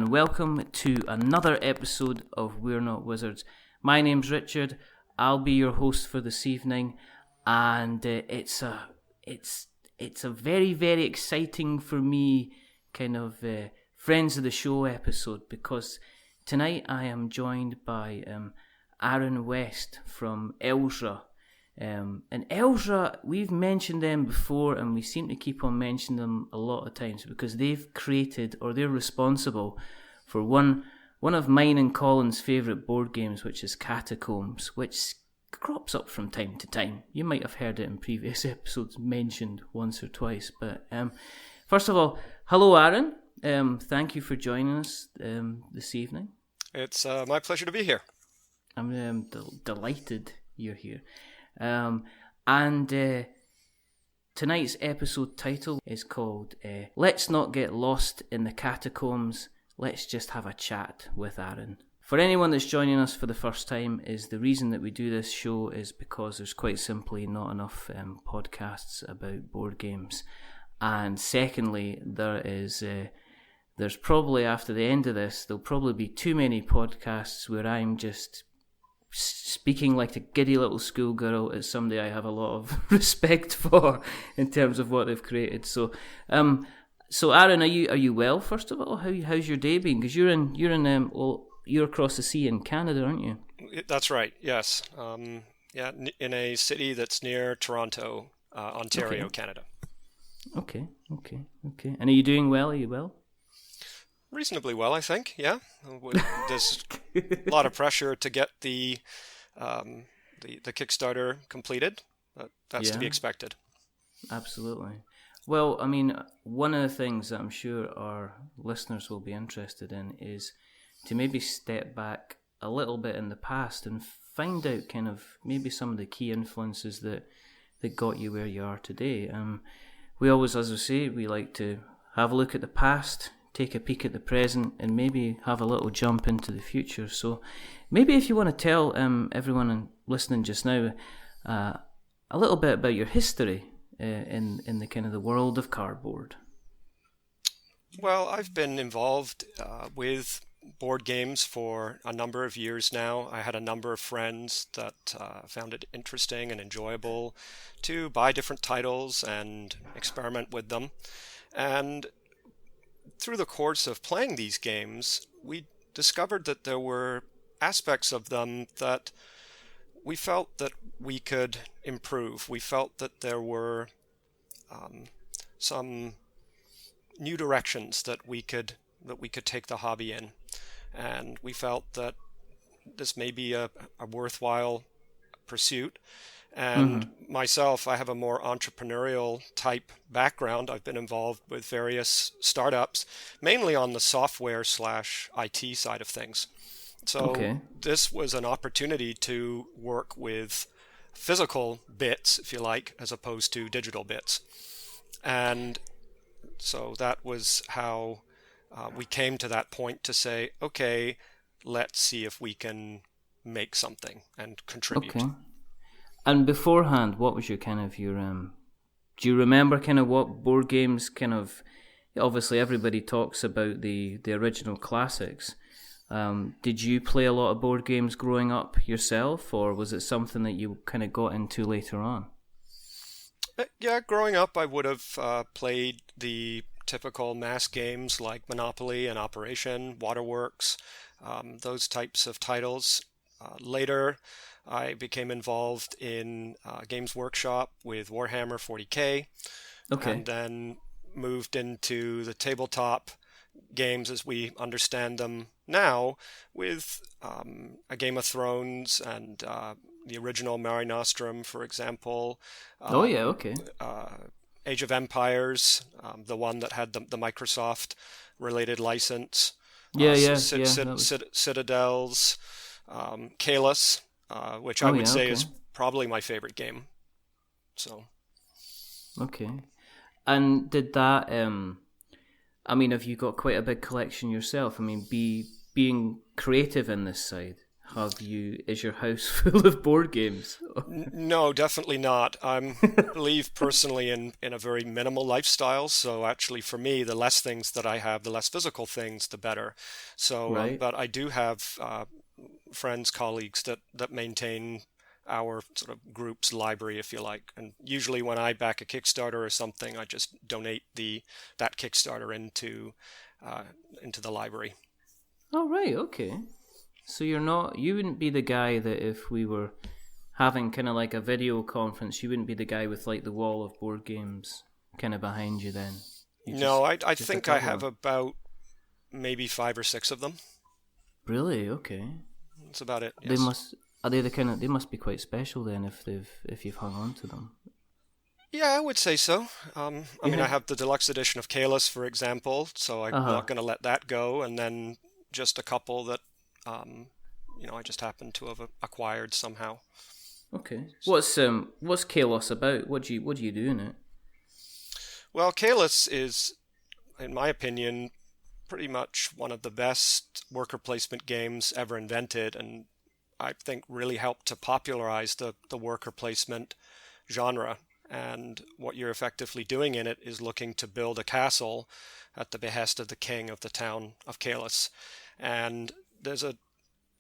and welcome to another episode of We're Not Wizards. My name's Richard. I'll be your host for this evening, and it's a very, very exciting for me kind of friends of the show episode, because tonight I am joined by Aron West from Elzra. And Elzra, we've mentioned them before, and we seem to keep on mentioning them a lot of times because they've created, or they're responsible for one of mine and Colin's favourite board games, which is Catacombs, which crops up from time to time. You might have heard it in previous episodes mentioned once or twice. But first of all, hello Aron. Thank you for joining us this evening. It's my pleasure to be here. I'm delighted you're here. Tonight's episode title is called Let's Not Get Lost in the Catacombs, Let's Just Have a Chat with Aron. For anyone that's joining us for the first time, is the reason that we do this show is because there's quite simply not enough podcasts about board games. And secondly, there's probably, after the end of this, there'll probably be too many podcasts where I'm just speaking like a giddy little schoolgirl at somebody I have a lot of respect for in terms of what they've created. So Aron, are you well? First of all, how's your day been? Because you're across the sea in Canada, aren't you? That's right. Yes. In a city that's near Toronto, Ontario, okay. Canada. Okay. And are you doing well? Are you well? Reasonably well, I think. Yeah, there's a lot of pressure to get the Kickstarter completed. That's to be expected. Absolutely. Well, I mean, one of the things that I'm sure our listeners will be interested in is to maybe step back a little bit in the past and find out kind of maybe some of the key influences that got you where you are today. We always, as I say, we like to have a look at the past, take a peek at the present, and maybe have a little jump into the future. So maybe if you want to tell everyone listening just now a little bit about your history in the kind of the world of cardboard. Well, I've been involved with board games for a number of years now. I had a number of friends that found it interesting and enjoyable to buy different titles and experiment with them. And through the course of playing these games, we discovered that there were aspects of them that we felt that we could improve. We felt that there were some new directions that we could take the hobby in, and we felt that this may be a worthwhile pursuit. And myself, I have a more entrepreneurial type background. I've been involved with various startups, mainly on the software/IT side of things. So This was an opportunity to work with physical bits, if you like, as opposed to digital bits. And so that was how we came to that point to say, okay, let's see if we can make something and contribute. Okay. And beforehand, what was your kind of do you remember kind of what board games kind of, obviously everybody talks about the original classics. Did you play a lot of board games growing up yourself, or was it something that you kind of got into later on? Yeah, growing up I would have played the typical mass games like Monopoly and Operation, Waterworks, those types of titles. Later, I became involved in Games Workshop with Warhammer 40K, and then moved into the tabletop games as we understand them now with a Game of Thrones and the original Mare Nostrum, for example. Age of Empires, the one that had the Microsoft-related license. Citadels, Caylus, which I would say is probably my favorite game. So. Okay. And did that, have you got quite a big collection yourself? I mean, being creative in this side, is your house full of board games? No, definitely not. I believe personally in a very minimal lifestyle. So actually, for me, the less things that I have, the less physical things, the better. So, Right. but I do have friends, colleagues that maintain our sort of group's library, if you like. And usually, when I back a Kickstarter or something, I just donate that Kickstarter into the library. Oh, right, okay. So you wouldn't be the guy that if we were having kind of like a video conference, you wouldn't be the guy with like the wall of board games kind of behind you then? No, I just a think I couple have about maybe 5 or 6 of them. Really? Okay. That's about it. They Yes. they must be quite special then if you've hung on to them. Yeah, I would say so. I mean, I Yeah. have the deluxe edition of Caylus, for example, so I'm Uh-huh. not going to let that go. And then just a couple that, um, I just happen to have acquired somehow. Okay. What's Kalos about? What do you do in it? Well, Caylus is, in my opinion, pretty much one of the best worker placement games ever invented, and I think really helped to popularize the worker placement genre. And what you're effectively doing in it is looking to build a castle at the behest of the king of the town of Caylus. And there's an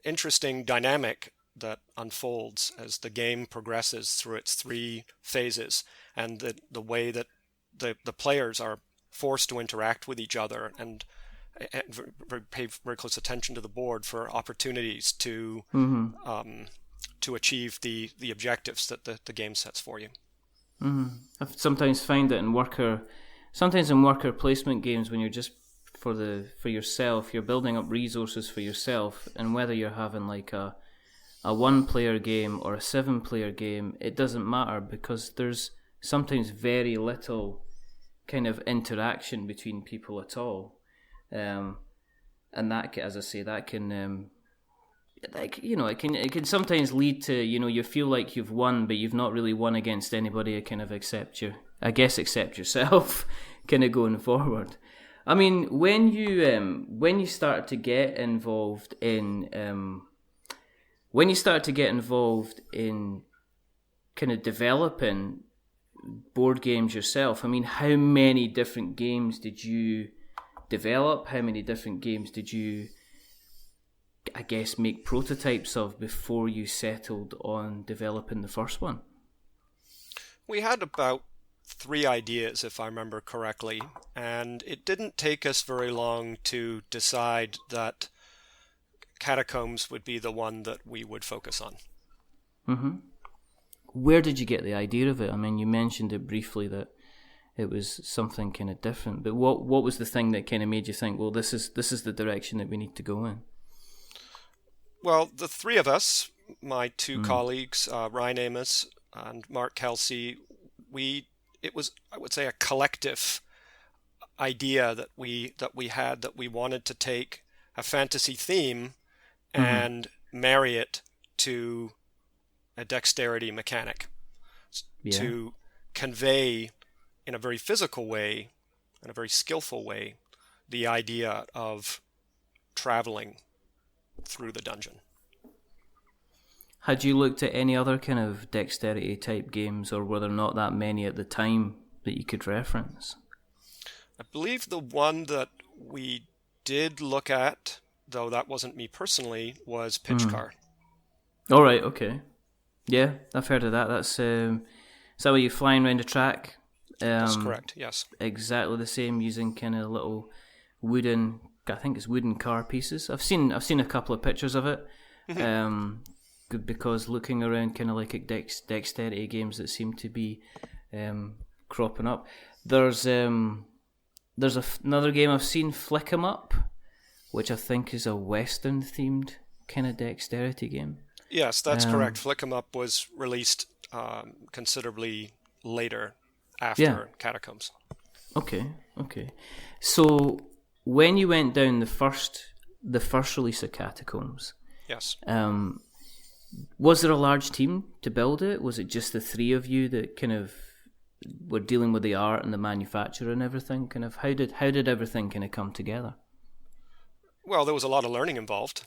interesting dynamic that unfolds as the game progresses through its 3 phases, and the way that the players are forced to interact with each other and pay very close attention to the board for opportunities Mm-hmm. to achieve the objectives that the game sets for you. Mm-hmm. I sometimes find that sometimes in worker placement games, when you're just for yourself, you're building up resources for yourself, and whether you're having like a 1-player game or a 7-player game, it doesn't matter because there's sometimes very little kind of interaction between people at all, and that, as I say, that can it can sometimes lead to you feel like you've won, but you've not really won against anybody. Kind of except yourself, kind of going forward. I mean, when you start to get involved in kind of developing board games yourself, I mean, how many different games did you develop? How many different games did you, I guess, make prototypes of before you settled on developing the first one? We had about 3 ideas, if I remember correctly, and it didn't take us very long to decide that Catacombs would be the one that we would focus on. Mm-hmm. Where did you get the idea of it? I mean, you mentioned it briefly that it was something kind of different, but what was the thing that kind of made you think, well, this is the direction that we need to go in? Well, the 3 of us, my 2 colleagues, Ryan Amos and Mark Kelsey, it was, I would say, a collective idea that we had, that we wanted to take a fantasy theme and marry it to a dexterity mechanic, to convey in a very physical way, in a very skillful way, the idea of traveling through the dungeon. Had you looked at any other kind of dexterity type games, or were there not that many at the time that you could reference? I believe the one that we did look at, though that wasn't me personally, was Pitch Car. All right, okay. Yeah, I've heard of that. That's is that where you're flying around a track? That's correct, yes. Exactly the same, using kind of little wooden, I think it's wooden car pieces. I've seen a couple of pictures of it. Because looking around kind of like dexterity games that seem to be cropping up. There's another game I've seen, Flick 'em Up, which I think is a Western themed kind of dexterity game. Yes, that's correct. Flick 'em Up was released considerably later after Catacombs. Okay. So when you went down the first release of Catacombs, yes, was there a large team to build it? Was it just the 3 of you that kind of were dealing with the art and the manufacture and everything? Kind of how did everything kind of come together? Well, there was a lot of learning involved.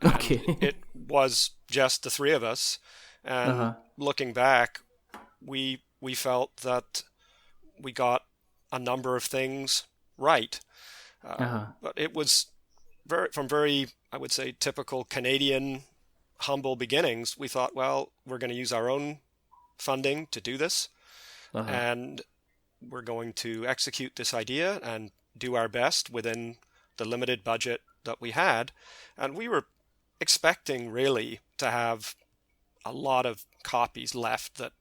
Okay. It was just the three of us. And looking back, we felt that we got a number of things right. But it was from very, I would say, typical Canadian humble beginnings. We thought, well, we're going to use our own funding to do this, and we're going to execute this idea and do our best within the limited budget that we had. And we were expecting really to have a lot of copies left that,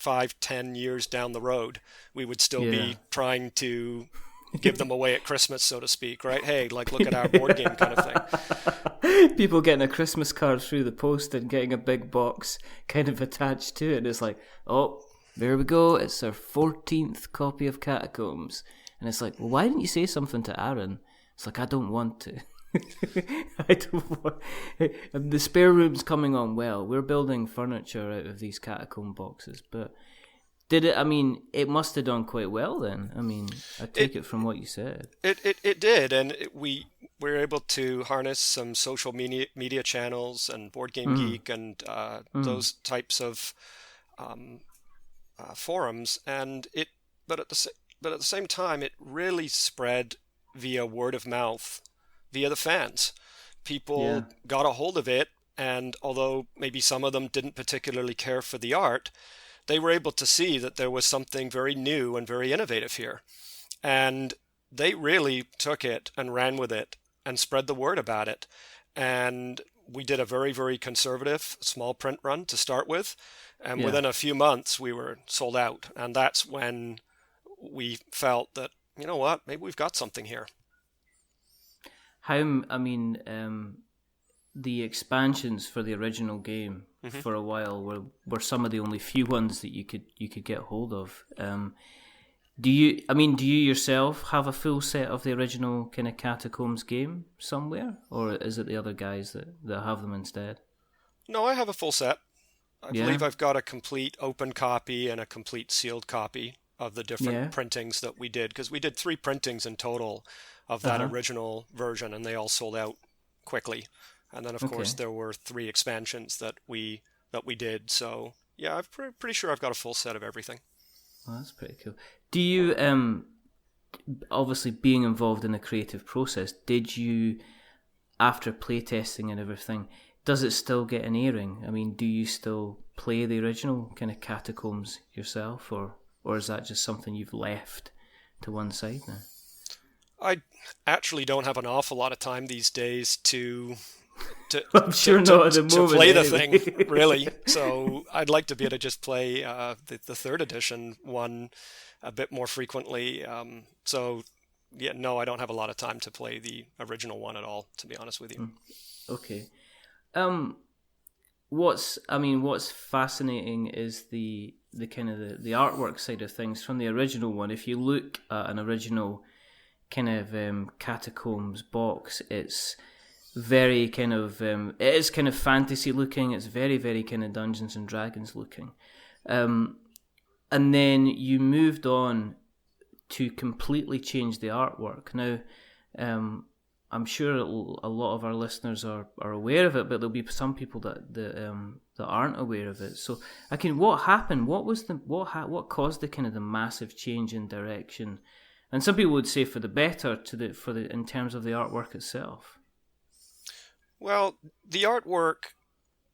5-10 years down the road, we would still be trying to give them away at Christmas, so to speak, right? Hey, like, look at our board game kind of thing. People getting a Christmas card through the post and getting a big box kind of attached to it. And it's like, oh, there we go. It's our 14th copy of Catacombs. And it's like, well, why didn't you say something to Aron? It's like, I don't want to. I don't want. The spare room's coming on well. We're building furniture out of these catacomb boxes, but did it? I mean, it must have done quite well then. I mean, I take it from what you said. It did, and we were able to harness some social media channels and Board Game Geek and those types of forums, and but at the same time, it really spread via word of mouth, via the fans. People got a hold of it, and although maybe some of them didn't particularly care for the art, they were able to see that there was something very new and very innovative here. And they really took it and ran with it and spread the word about it. And we did a very, very conservative small print run to start with. And within a few months, we were sold out. And that's when we felt that, you know what, maybe we've got something here. The expansions for the original game for a while were some of the only few ones that you could get hold of. Do you yourself have a full set of the original kind of Catacombs game somewhere, or is it the other guys that have them instead? No, I have a full set. I believe I've got a complete open copy and a complete sealed copy of the different printings that we did, because we did 3 printings in total of that original version, and they all sold out quickly. And then, of course, there were 3 expansions that we did. So, yeah, I'm pretty sure I've got a full set of everything. Well, that's pretty cool. Do you, obviously being involved in the creative process, did you, after playtesting and everything, does it still get an airing? I mean, do you still play the original kind of Catacombs yourself, or is that just something you've left to one side now? I actually don't have an awful lot of time these days to I'm sure not at the moment, to play the thing, really. So I'd like to be able to just play the 3rd edition one a bit more frequently. No, I don't have a lot of time to play the original one at all, to be honest with you. Okay. What's fascinating is the kind of the artwork side of things from the original one. If you look at an original kind of Catacombs box, it's very kind of it is kind of fantasy looking. It's very, very kind of Dungeons and Dragons looking, and then you moved on to completely change the artwork. Now, I'm sure a lot of our listeners are aware of it, but there'll be some people that aren't aware of it. So, what happened? What caused the kind of the massive change in direction? And some people would say for the better in terms of the artwork itself. Well, the artwork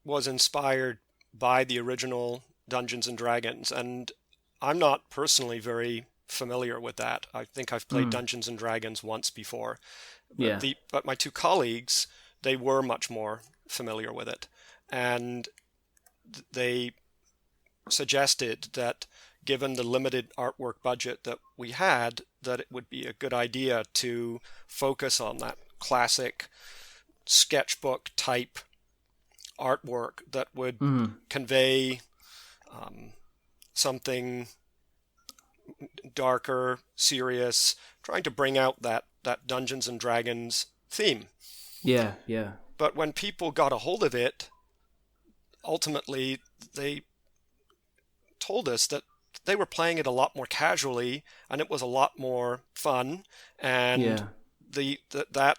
was inspired by the original Dungeons and Dragons, and I'm not personally very familiar with that. I think I've played Dungeons and Dragons once before. But my 2 colleagues, they were much more familiar with it, and they suggested that given the limited artwork budget that we had, that it would be a good idea to focus on that classic sketchbook type artwork that would convey something darker, serious, trying to bring out that Dungeons and Dragons theme. Yeah. But when people got a hold of it, ultimately they told us that they were playing it a lot more casually, and it was a lot more fun, and that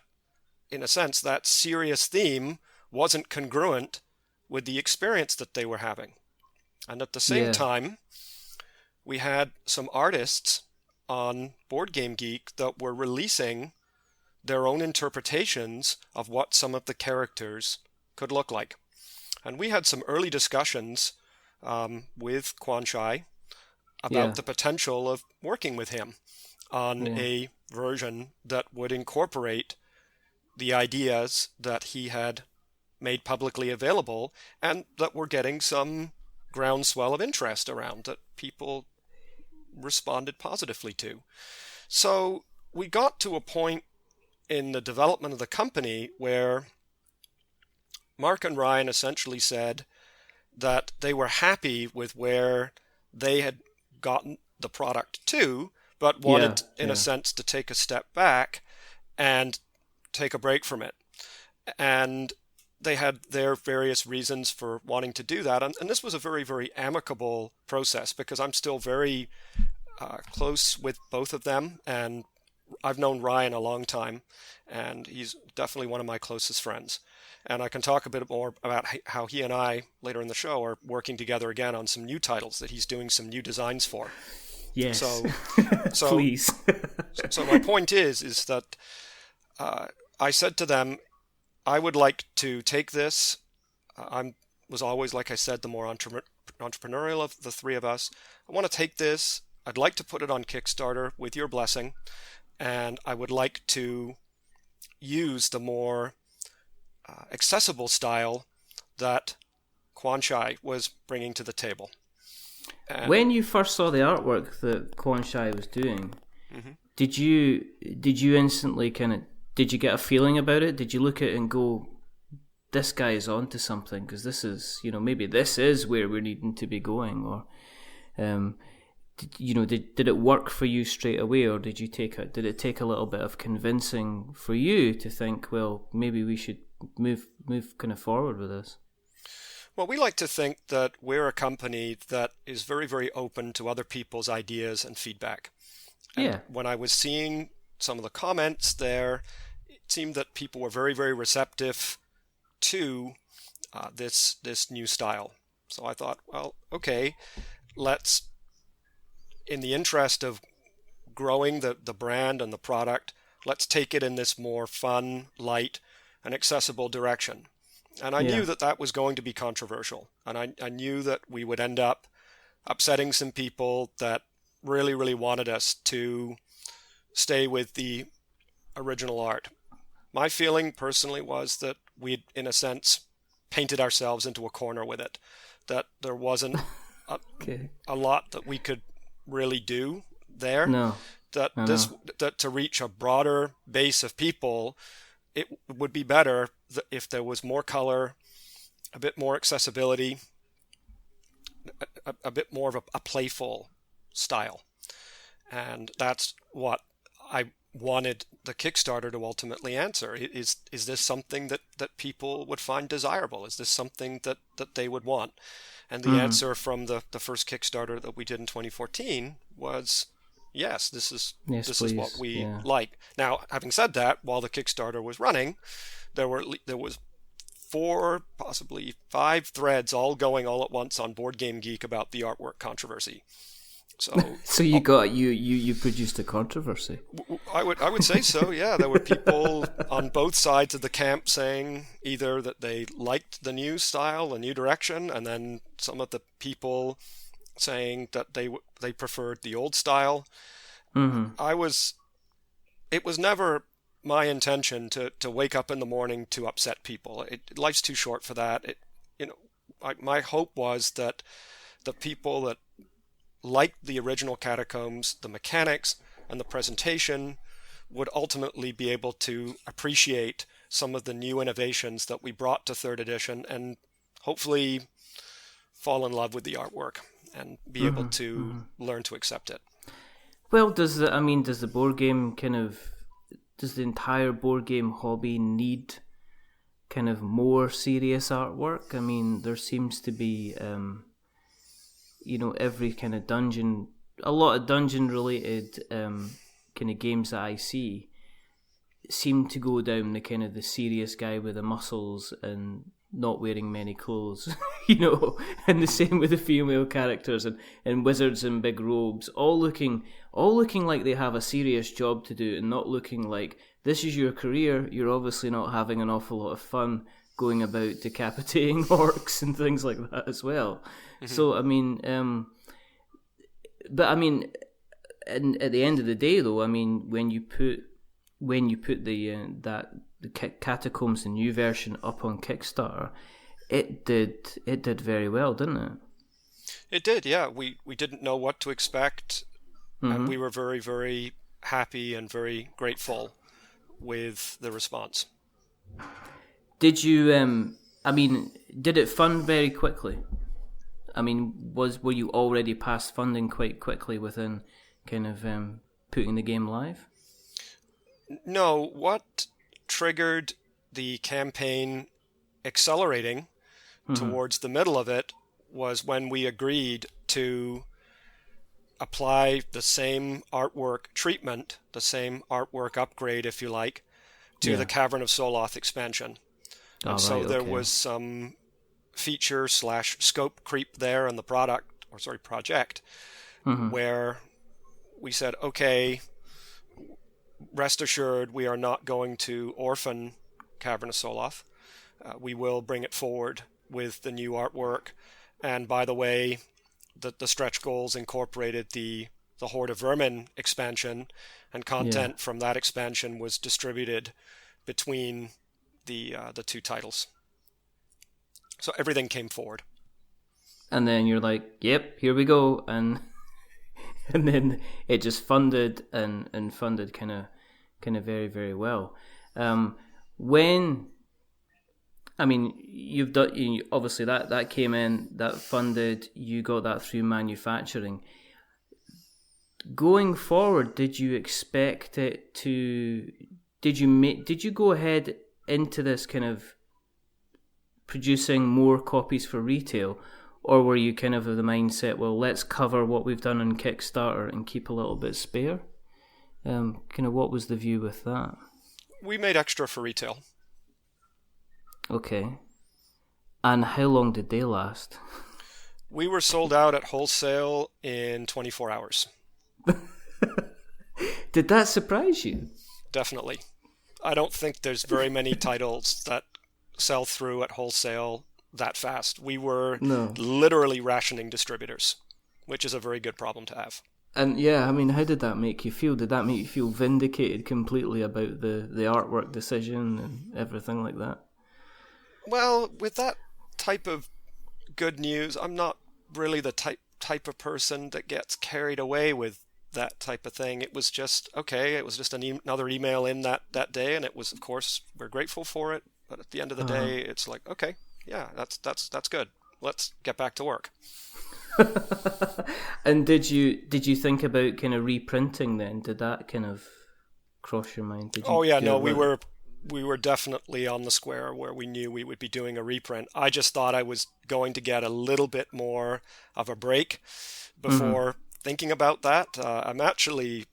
in a sense, that serious theme wasn't congruent with the experience that they were having. And at the same time, we had some artists on Board Game Geek that were releasing their own interpretations of what some of the characters could look like. And we had some early discussions with Quan Chai about the potential of working with him on a version that would incorporate the ideas that he had made publicly available and that were getting some groundswell of interest around, that people responded positively to. So we got to a point in the development of the company where Mark and Ryan essentially said that they were happy with where they had gotten the product to, but wanted, in a sense, to take a step back and take a break from it. And they had their various reasons for wanting to do that. And this was a very, very amicable process, because I'm still very close with both of them. And I've known Ryan a long time, and he's definitely one of my closest friends. And I can talk a bit more about how he and I, later in the show, are working together again on some new titles that he's doing some new designs for. Yes. So please. So my point is that I said to them, I would like to take this. I was always, like I said, the more entrepreneurial of the three of us. I want to take this. I'd like to put it on Kickstarter with your blessing, and I would like to use the more accessible style that Quan Chai was bringing to the table. And when you first saw the artwork that Quan Chai was doing, did you instantly did you get a feeling about it? Did you look at it and go, this guy is onto something, because this is, maybe this is where we're needing to be going? Or did it work for you straight away, or did it take a little bit of convincing for you to think, well, maybe we should move kind of forward with this? Well, we like to think that we're a company that is very, very open to other people's ideas and feedback. And when I was seeing some of the comments there, it seemed that people were very, very receptive to this new style. So I thought, well, okay, let's, in the interest of growing the brand and the product, let's take it in this more fun, light, and accessible direction. And I knew that was going to be controversial. And I knew that we would end up upsetting some people that really, really wanted us to stay with the original art. My feeling personally was that we'd, in a sense, painted ourselves into a corner with it, that there wasn't a lot that we could really do there. That to reach a broader base of people, it would be better if there was more color, a bit more accessibility, a bit more of a playful style. And that's what I wanted the Kickstarter to ultimately answer. Is this something that people would find desirable? Is this something that they would want? And the answer from the first Kickstarter that we did in 2014 was, yes, this is what we like. Now, having said that, while the Kickstarter was running, there was 4, possibly 5 threads all going all at once on Board Game Geek about the artwork controversy. So you produced a controversy. I would say so. Yeah, there were people on both sides of the camp saying either that they liked the new style, the new direction, and then some of the people saying that they preferred the old style. It was never my intention to wake up in the morning to upset people. Life's too short for that. My hope was that the people that liked the original Catacombs, the mechanics, and the presentation would ultimately be able to appreciate some of the new innovations that we brought to 3rd edition, and hopefully fall in love with the artwork and be able to learn to accept it. Well, does the entire board game hobby need kind of more serious artwork? I mean, there seems to be every kind of a lot of dungeon related kind of games that I see seemed to go down the kind of the serious guy with the muscles and not wearing many clothes, and the same with the female characters and wizards in big robes, all looking like they have a serious job to do and not looking like this is your career. You're obviously not having an awful lot of fun going about decapitating orcs and things like that as well. Mm-hmm. So at the end of the day, though, when you put the Catacombs, the new version, up on Kickstarter, it did very well, didn't it? It did, yeah. We didn't know what to expect, and we were very, very happy and very grateful with the response. Did you? Did it fund very quickly? Were you already past funding quite quickly within kind of putting the game live? No, what triggered the campaign accelerating towards the middle of it was when we agreed to apply the same artwork treatment, the same artwork upgrade, if you like, to the Cavern of Soloth expansion. And so there was some feature/scope creep there in the project, where we said, okay, rest assured, we are not going to orphan Cavern of Soloth. We will bring it forward with the new artwork. And by the way, the stretch goals incorporated the Horde of Vermin expansion, and content from that expansion was distributed between the two titles. So everything came forward. And then you're like, yep, here we go. And then it just funded and funded kind of very, very well. You've done, obviously that came in, that funded, you got that through manufacturing. Going forward, did you expect it to? Did you go ahead into this kind of producing more copies for retail, or were you kind of the mindset, well, let's cover what we've done on Kickstarter and keep a little bit spare? What was the view with that? We made extra for retail. Okay. And how long did they last? We were sold out at wholesale in 24 hours. Did that surprise you? Definitely. I don't think there's very many titles that sell through at wholesale that fast. We were literally rationing distributors, which is a very good problem to have. And how did that make you feel? Did that make you feel vindicated completely about the artwork decision and everything like that? Well, with that type of good news, I'm not really the type of person that gets carried away with that type of thing. It was just, okay, it was just another email in that day, and it was, of course, we're grateful for it, but at the end of the day, it's like, okay, yeah, that's good. Let's get back to work. And did you think about kind of reprinting then? Did that kind of cross your mind? We were definitely on the square where we knew we would be doing a reprint. I just thought I was going to get a little bit more of a break before thinking about that. I'm actually,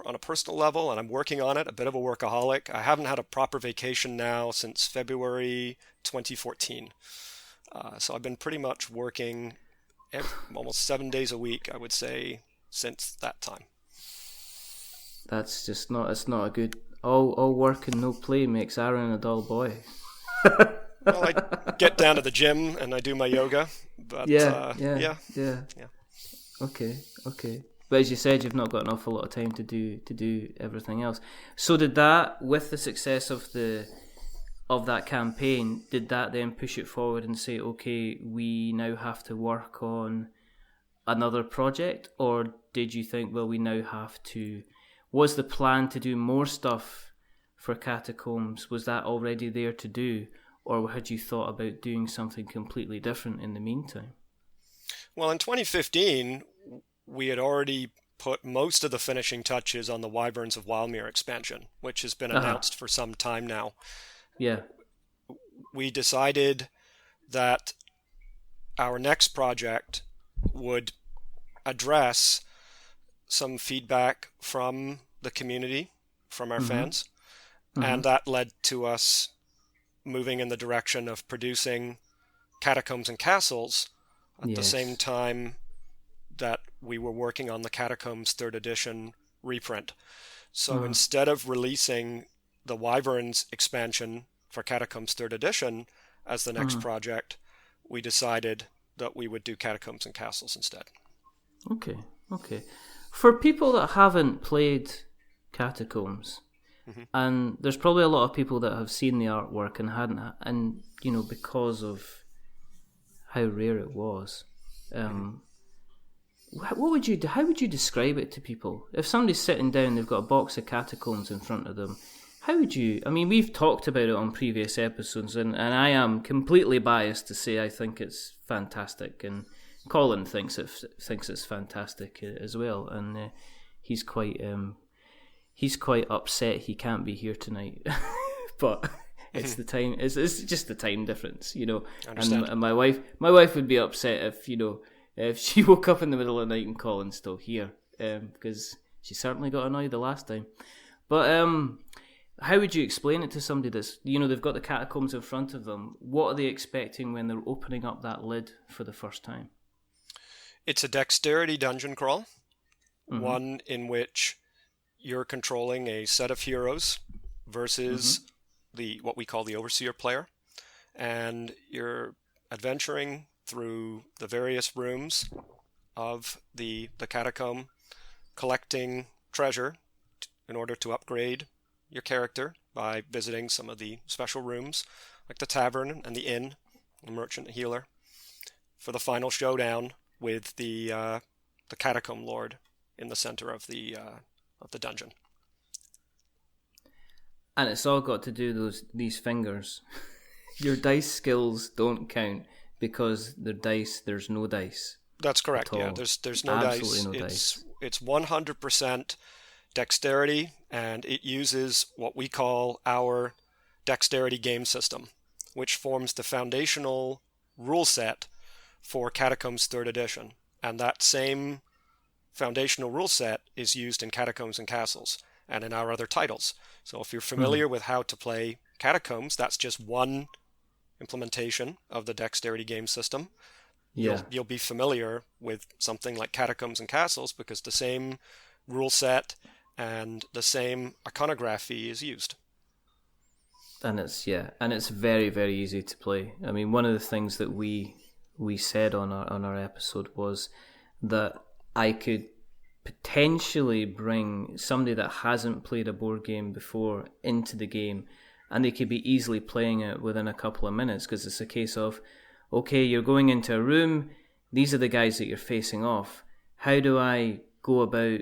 on a personal level, and I'm working on it, a bit of a workaholic. I haven't had a proper vacation now since February 2014. So I've been pretty much working almost 7 days a week, I would say, since that time. It's not a good... All work and no play makes Aron a dull boy. Well, I get down to the gym and I do my yoga, but yeah. Okay. But as you said, you've not got an awful lot of time to do everything else. So did that, with the success of that campaign, did that then push it forward and say, okay, we now have to work on another project? Or did you think, well, we now have to... Was the plan to do more stuff for Catacombs? Was that already there to do? Or had you thought about doing something completely different in the meantime? Well, in 2015, we had already put most of the finishing touches on the Wyverns of Wildmere expansion, which has been announced for some time now. Yeah. We decided that our next project would address some feedback from the community, from our fans, And that led to us moving in the direction of producing Catacombs and Castles at the same time that we were working on the Catacombs 3rd edition reprint. So instead of releasing the Wyverns expansion for Catacombs 3rd edition as the next project, we decided that we would do Catacombs and Castles instead. Okay. For people that haven't played Catacombs, and there's probably a lot of people that have seen the artwork and hadn't, and because of how rare it was, how would you describe it to people? If somebody's sitting down, they've got a box of Catacombs in front of them, how would you? I mean, we've talked about it on previous episodes, and I am completely biased to say I think it's fantastic, and Colin thinks it's fantastic as well, and he's quite upset he can't be here tonight, but it's the time. It's just the time difference, And my wife would be upset if she woke up in the middle of the night and Colin's still here, because she certainly got annoyed the last time. But how would you explain it to somebody that's they've got the Catacombs in front of them? What are they expecting when they're opening up that lid for the first time? It's a dexterity dungeon crawl, one in which you're controlling a set of heroes versus what we call the overseer player, and you're adventuring through the various rooms of the catacomb, collecting treasure in order to upgrade your character by visiting some of the special rooms like the tavern and the inn, the merchant and healer, for the final showdown with the catacomb lord in the center of the dungeon. And it's all got to do these fingers. Your dice skills don't count because they're dice. There's no dice. That's correct. Yeah, there's no dice. No dice. It's 100% dexterity, and it uses what we call our dexterity game system, which forms the foundational rule set for Catacombs 3rd edition. And that same foundational rule set is used in Catacombs and Castles and in our other titles. So if you're familiar with how to play Catacombs, that's just one implementation of the dexterity game system. You'll be familiar with something like Catacombs and Castles because the same rule set and the same iconography is used. And it's very, very easy to play. I mean, one of the things that we said on our episode was that I could potentially bring somebody that hasn't played a board game before into the game, and they could be easily playing it within a couple of minutes, because it's a case of, okay, you're going into a room, these are the guys that you're facing off. How do I go about,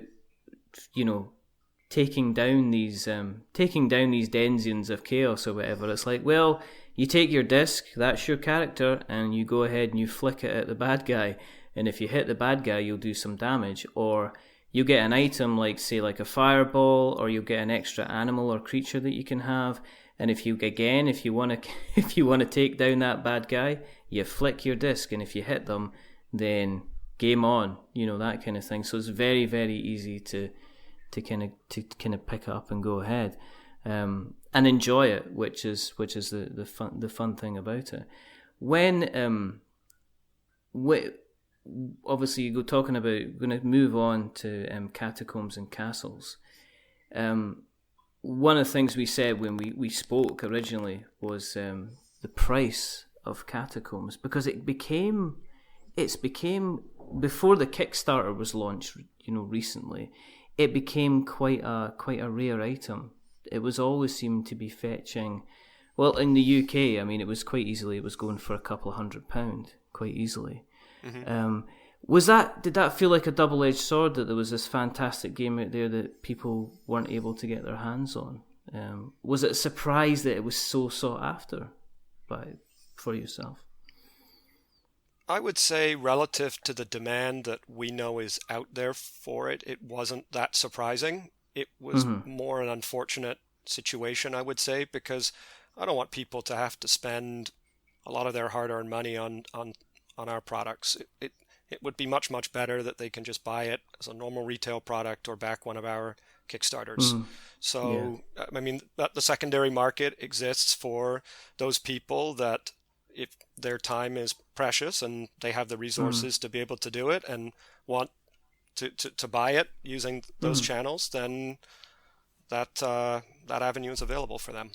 taking down these denizens of chaos or whatever? It's like, well, you take your disc, that's your character, and you go ahead and you flick it at the bad guy. And if you hit the bad guy, you'll do some damage. Or you get an item like, say, like a fireball, or you'll get an extra animal or creature that you can have. And if you want to take down that bad guy, you flick your disc, and if you hit them, then game on. That kind of thing. So it's very, very easy to kind of pick up and go ahead. And enjoy it, which is the fun thing about it. When obviously you going to move on to Catacombs and Castles. One of the things we said when we spoke originally was the price of Catacombs, because it's became before the Kickstarter was launched, recently. It became quite a rare item. It was always seemed to be fetching, well, in the UK, I mean, it was going for a couple of £100 quite easily. Did that feel like a double-edged sword, that there was this fantastic game out there that people weren't able to get their hands on? Was it a surprise that it was so sought after for yourself? I would say relative to the demand that we know is out there for it, it wasn't that surprising. It was more an unfortunate situation, I would say, because I don't want people to have to spend a lot of their hard-earned money on our products. It would be much, much better that they can just buy it as a normal retail product or back one of our Kickstarters. So, I mean, the secondary market exists for those people that if their time is precious and they have the resources to be able to do it and want to buy it using those channels, then that avenue is available for them.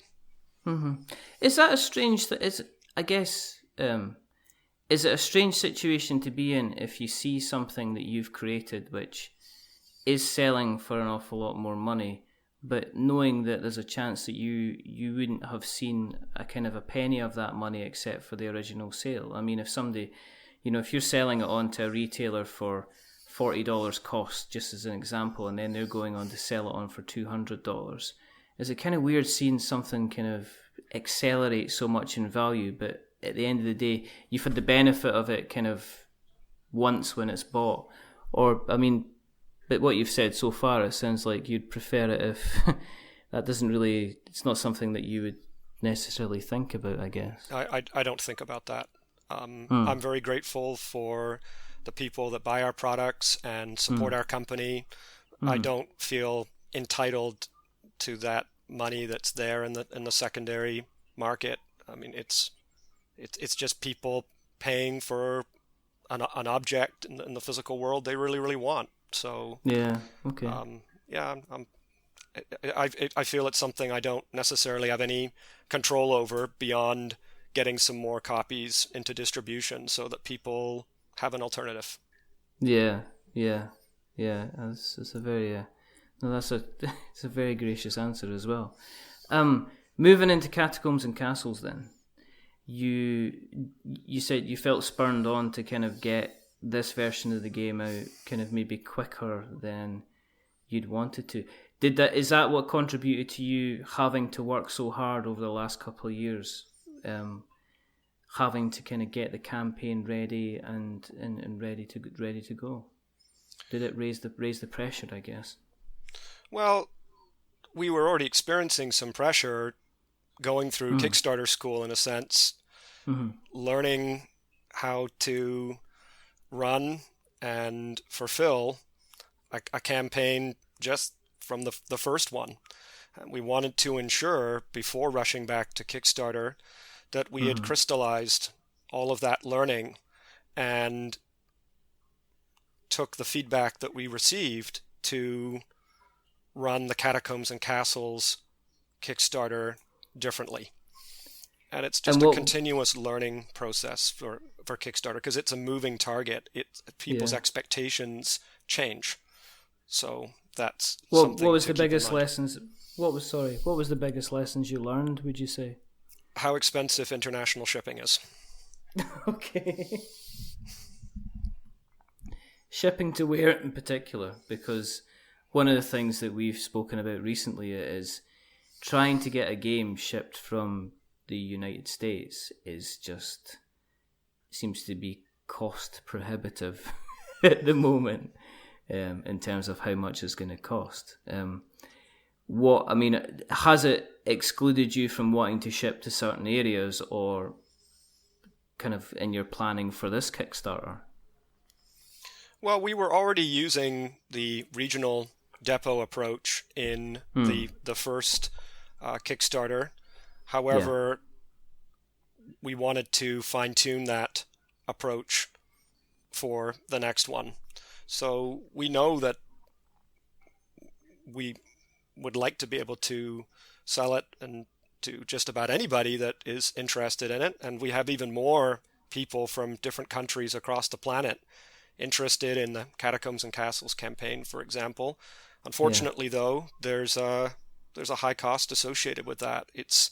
Is that a strange is it a strange situation to be in if you see something that you've created which is selling for an awful lot more money, but knowing that there's a chance that you wouldn't have seen a kind of a penny of that money except for the original sale? I mean, if somebody, if you're selling it on to a retailer for $40 cost, just as an example, and then they're going on to sell it on for $200, is it kind of weird seeing something kind of accelerate so much in value, but at the end of the day, you've had the benefit of it kind of once when it's bought? Or, I mean, but what you've said so far, it sounds like you'd prefer it if it's not something that you would necessarily think about, I guess. I don't think about that. I'm very grateful for the people that buy our products and support our company. I don't feel entitled to that money that's there in the secondary market. I mean, it's just people paying for an object in the physical world they really, really want. So I feel it's something I don't necessarily have any control over beyond getting some more copies into distribution so that people have an alternative. It's a very it's a very gracious answer as well. Moving into Catacombs and Castles, then you said you felt spurned on to kind of get this version of the game out kind of maybe quicker than you'd wanted to. Is that what contributed to you having to work so hard over the last couple of years, having to kind of get the campaign ready and ready to go? Did it raise the pressure, I guess? Well, we were already experiencing some pressure going through Kickstarter school, in a sense, learning how to run and fulfill a campaign just from the first one. And we wanted to ensure, before rushing back to Kickstarter, that we had crystallized all of that learning and took the feedback that we received to run the Catacombs and Castles Kickstarter differently. And it's just a continuous learning process for Kickstarter, because it's a moving target. People's expectations change. So that's something. What was the biggest lessons? What was the biggest lessons you learned, would you say? How expensive international shipping is. Okay. Shipping to where in particular? Because one of the things that we've spoken about recently is trying to get a game shipped from the United States seems to be cost prohibitive at the moment, in terms of how much it's going to cost. Has it excluded you from wanting to ship to certain areas, or kind of in your planning for this Kickstarter? Well, we were already using the regional depot approach in the first Kickstarter. However, we wanted to fine-tune that approach for the next one. So we know that we would like to be able to sell it and to just about anybody that is interested in it. And we have even more people from different countries across the planet interested in the Catacombs and Castles campaign, for example. Unfortunately, though, there's a high cost associated with that. It's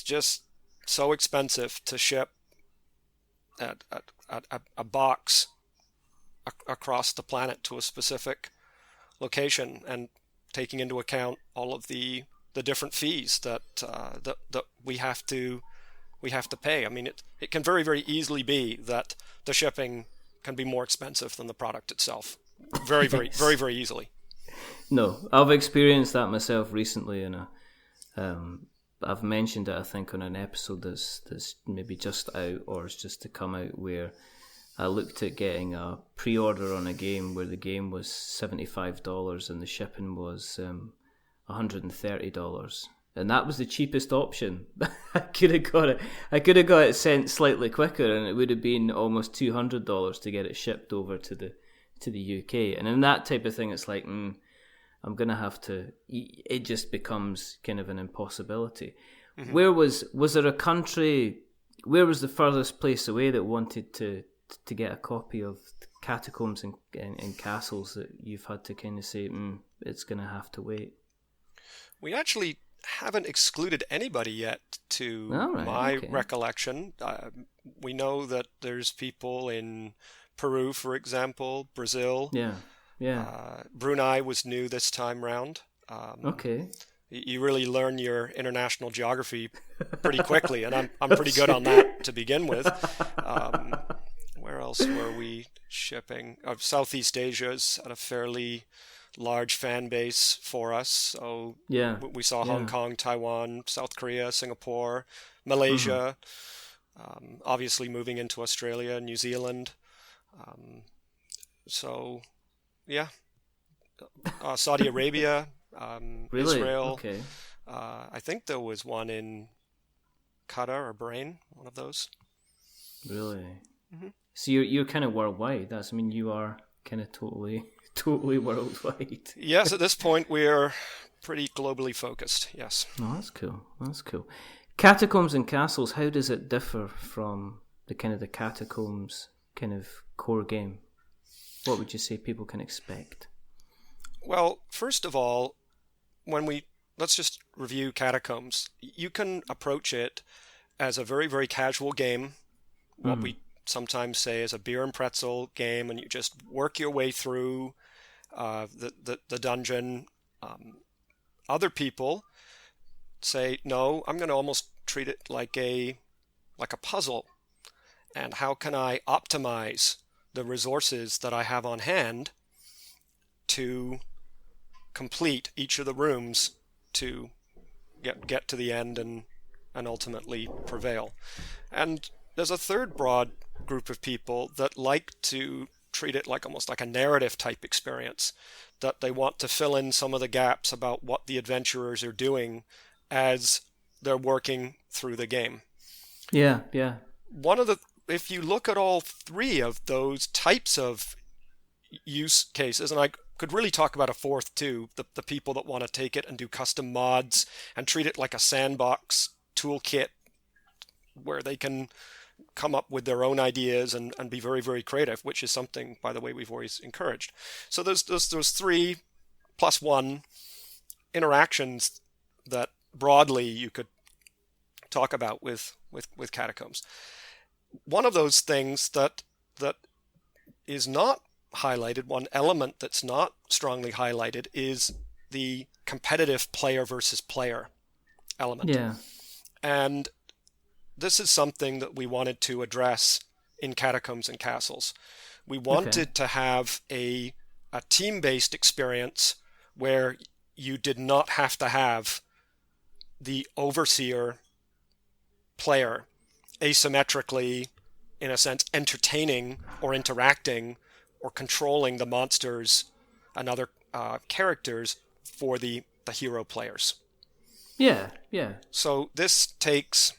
just so expensive to ship a box across the planet to a specific location, and taking into account all of the different fees that we have to pay. I mean, it can very, very easily be that the shipping can be more expensive than the product itself. Very, very, very, very easily. No, I've experienced that myself recently, and I've mentioned it, I think, on an episode that's maybe just out or is just to come out, where I looked at getting a pre-order on a game where the game was $75 and the shipping was $130, and that was the cheapest option. I could have got it. I could have got it sent slightly quicker, and it would have been almost $200 to get it shipped over to the UK. And in that type of thing, it's like, I'm gonna have to. It just becomes kind of an impossibility. Mm-hmm. Where was there a country? Where was the furthest place away that wanted to get a copy of Catacombs and Castles that you've had to kind of say, it's going to have to wait? We actually haven't excluded anybody yet, to my recollection. We know that there's people in Peru, for example, Brazil. Yeah. Brunei was new this time round. Okay. You really learn your international geography pretty quickly, and I'm pretty good on that to begin with. Where else were we shipping? Southeast Asia's at a fairly large fan base for us. So we saw Hong Kong, Taiwan, South Korea, Singapore, Malaysia, obviously moving into Australia, New Zealand. Saudi Arabia, really? Israel. Okay. I think there was one in Qatar or Bahrain, one of those. Really? Mm-hmm. So you're kind of worldwide. You are kind of totally worldwide. Yes, at this point we're pretty globally focused. Yes. Oh, that's cool. Catacombs and Castles. How does it differ from the Catacombs kind of core game? What would you say people can expect? Well, first of all, let's just review Catacombs. You can approach it as a very, very casual game. What we sometimes say is a beer and pretzel game, and you just work your way through the dungeon. Other people say, no, I'm going to almost treat it like a puzzle. And how can I optimize the resources that I have on hand to complete each of the rooms to get to the end and ultimately prevail. And there's a third broad group of people that like to treat it like almost like a narrative type experience, that they want to fill in some of the gaps about what the adventurers are doing as they're working through the game. Yeah. If you look at all three of those types of use cases, and I could really talk about a fourth too, the people that want to take it and do custom mods and treat it like a sandbox toolkit where they can come up with their own ideas and be very, very creative, which is something, by the way, we've always encouraged. So there's 3+1 interactions that broadly you could talk about with Catacombs. One of those things that is not highlighted, one element that's not strongly highlighted, is the competitive player versus player element. Yeah. And this is something that we wanted to address in Catacombs and Castles. We wanted to have a team-based experience where you did not have to have the overseer player asymmetrically, in a sense, entertaining or interacting or controlling the monsters and other characters for the hero players. Yeah. So this takes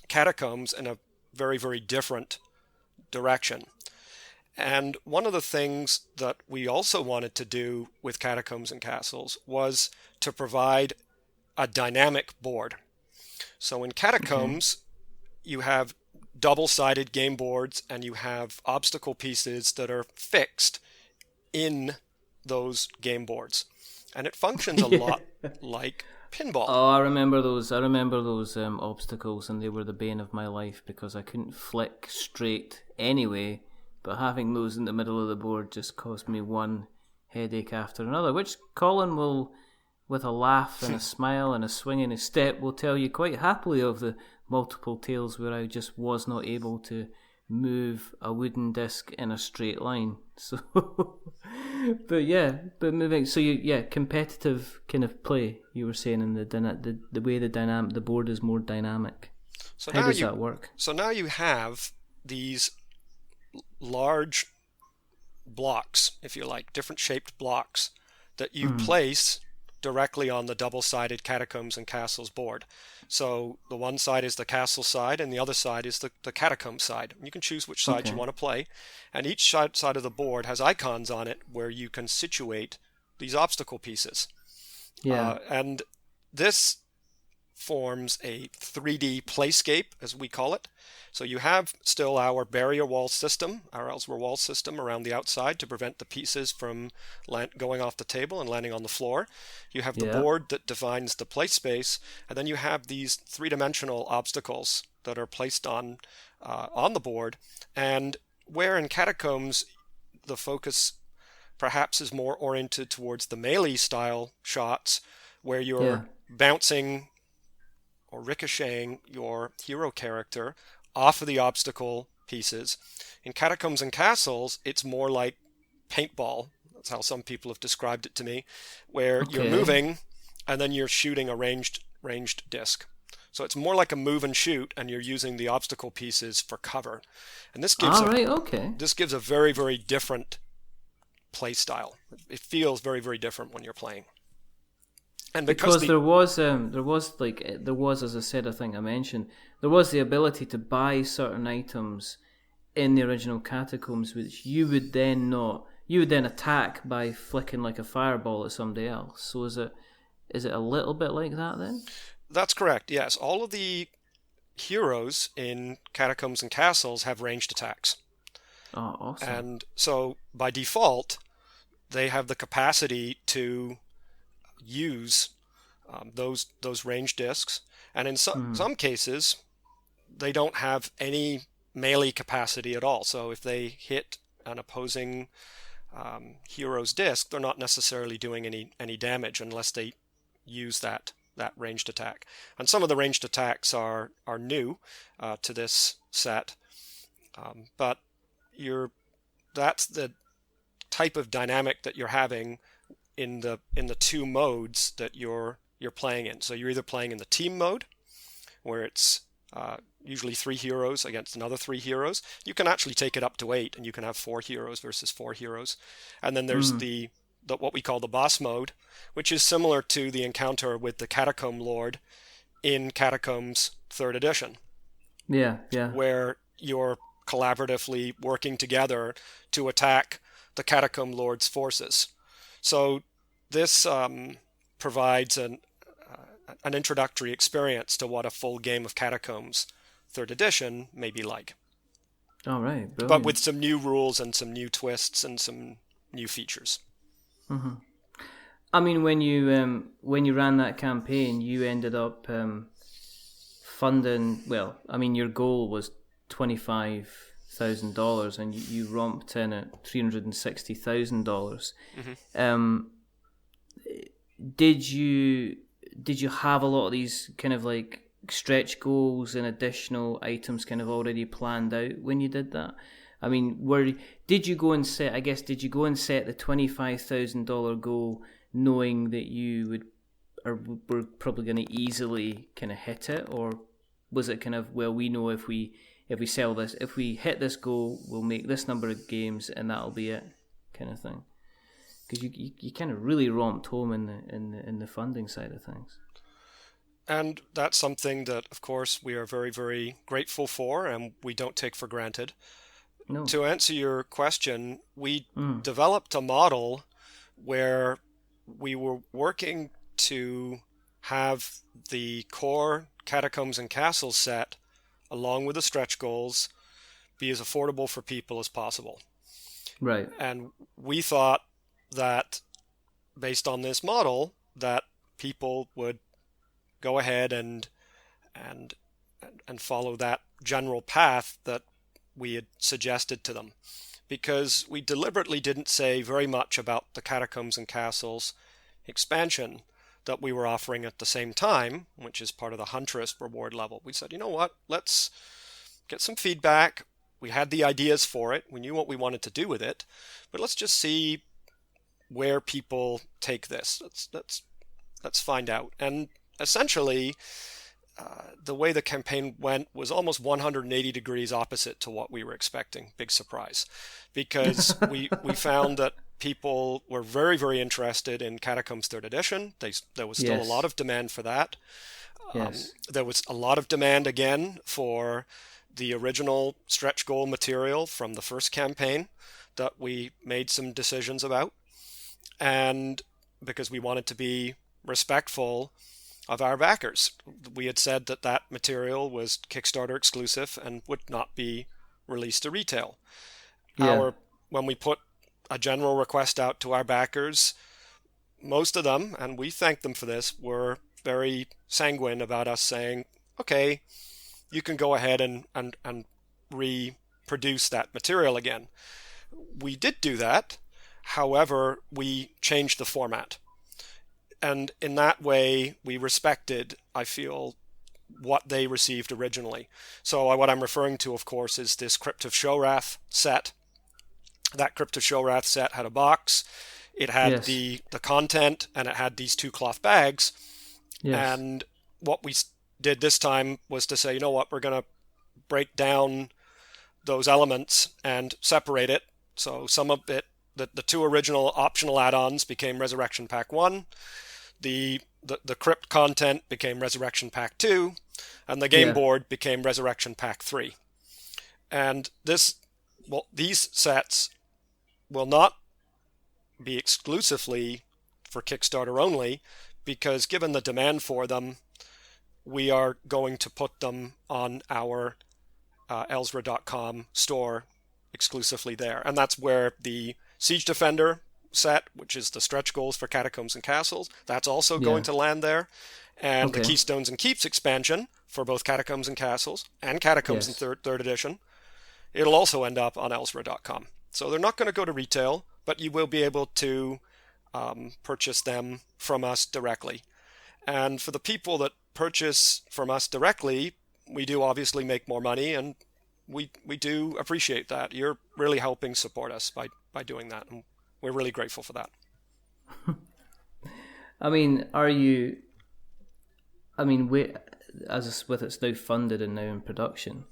Catacombs in a very, very different direction. And one of the things that we also wanted to do with Catacombs and Castles was to provide a dynamic board. So in Catacombs, you have double-sided game boards and you have obstacle pieces that are fixed in those game boards. And it functions a lot like pinball. Oh, I remember those obstacles, and they were the bane of my life because I couldn't flick straight anyway, but having those in the middle of the board just caused me one headache after another, which Colin will, with a laugh and a smile and a swing in his step, will tell you quite happily of the multiple tales where I just was not able to move a wooden disc in a straight line. So, but moving. So competitive kind of play. You were saying in the way the board is more dynamic. So how does that work? So now you have these large blocks, if you like, different shaped blocks that you place directly on the double-sided Catacombs and Castles board. So the one side is the castle side, and the other side is the catacomb side. You can choose which side you want to play, and each side of the board has icons on it where you can situate these obstacle pieces. And this forms a 3D playscape, as we call it. So you have still our barrier wall system, our Elzra wall system around the outside to prevent the pieces from going off the table and landing on the floor. You have the board that defines the play space, and then you have these three-dimensional obstacles that are placed on the board. And where in Catacombs the focus perhaps is more oriented towards the melee style shots, where you're bouncing or ricocheting your hero character off of the obstacle pieces. In Catacombs and Castles, it's more like paintball. That's how some people have described it to me, where you're moving and then you're shooting a ranged disc. So it's more like a move and shoot, and you're using the obstacle pieces for cover. And this gives this gives a very, very different play style. It feels very, very different when you're playing. And because there was, as I said, I think I mentioned, there was the ability to buy certain items in the original Catacombs, which you would then attack by flicking like a fireball at somebody else. So is it a little bit like that then? That's correct, yes. All of the heroes in Catacombs and Castles have ranged attacks. Oh, awesome. And so by default, they have the capacity to use those ranged discs, and in some cases they don't have any melee capacity at all. So if they hit an opposing hero's disc, they're not necessarily doing any damage unless they use that ranged attack. And some of the ranged attacks are new to this set, but that's the type of dynamic that you're having in the two modes that you're playing in. So you're either playing in the team mode, where it's usually 3 heroes against another 3 heroes. You can actually take it up to 8, and you can have 4 heroes versus 4 heroes. And then there's the what we call the boss mode, which is similar to the encounter with the Catacomb Lord in Catacombs 3rd edition. Yeah. Where you're collaboratively working together to attack the Catacomb Lord's forces. So this provides an introductory experience to what a full game of Catacombs 3rd edition may be like. All right, brilliant. But with some new rules and some new twists and some new features. Mm-hmm. I mean, when you ran that campaign, you ended up funding. Well, I mean, your goal was $25,000, and you romped in at $360,000. Did you have a lot of these kind of like stretch goals and additional items kind of already planned out when you did that? I mean, did you go and set the $25,000 goal knowing that you were probably going to easily kind of hit it, or was it kind of, well, we know if we sell this, if we hit this goal, we'll make this number of games and that'll be it, kind of thing? Because you kind of really romped home in the funding side of things. And that's something that, of course, we are very, very grateful for, and we don't take for granted. No. To answer your question, we developed a model where we were working to have the core Catacombs and Castles set, along with the stretch goals, be as affordable for people as possible. Right. And we thought that, based on this model, that people would go ahead and follow that general path that we had suggested to them, because we deliberately didn't say very much about the Catacombs and Castles expansion that we were offering at the same time, which is part of the Huntress reward level. We said, you know what, let's get some feedback. We had the ideas for it. We knew what we wanted to do with it, but let's just see where people take this. Let's find out. And essentially, the way the campaign went was almost 180 degrees opposite to what we were expecting. Big surprise, because we found that people were very, very interested in Catacombs 3rd Edition. There was still a lot of demand for that. There was a lot of demand again for the original stretch goal material from the first campaign that we made some decisions about. And because we wanted to be respectful of our backers, we had said that that material was Kickstarter exclusive and would not be released to retail. When we put a general request out to our backers, most of them, and we thank them for this, were very sanguine about us saying, okay, you can go ahead and reproduce that material again. We did do that. However, we changed the format. And in that way, we respected, I feel, what they received originally. So what I'm referring to, of course, is this Crypt of Shorath set. That Crypt of Shorath set had a box. It had the content, and it had these 2 cloth bags. And what we did this time was to say, you know what, we're going to break down those elements and separate it. So some of it, the 2 original optional add-ons became Resurrection Pack 1. The Crypt content became Resurrection Pack 2. And the game board became Resurrection Pack 3. And these sets will not be exclusively for Kickstarter only, because given the demand for them, we are going to put them on our Elzra.com store exclusively there. And that's where the Siege Defender set, which is the stretch goals for Catacombs and Castles, that's also going to land there. And the Keystones and Keeps expansion for both Catacombs and Castles and Catacombs in third edition, it'll also end up on Elzra.com. So they're not going to go to retail, but you will be able to purchase them from us directly. And for the people that purchase from us directly, we do obviously make more money, and we do appreciate that. You're really helping support us by doing that, and we're really grateful for that. I mean, with it's now funded and now in production,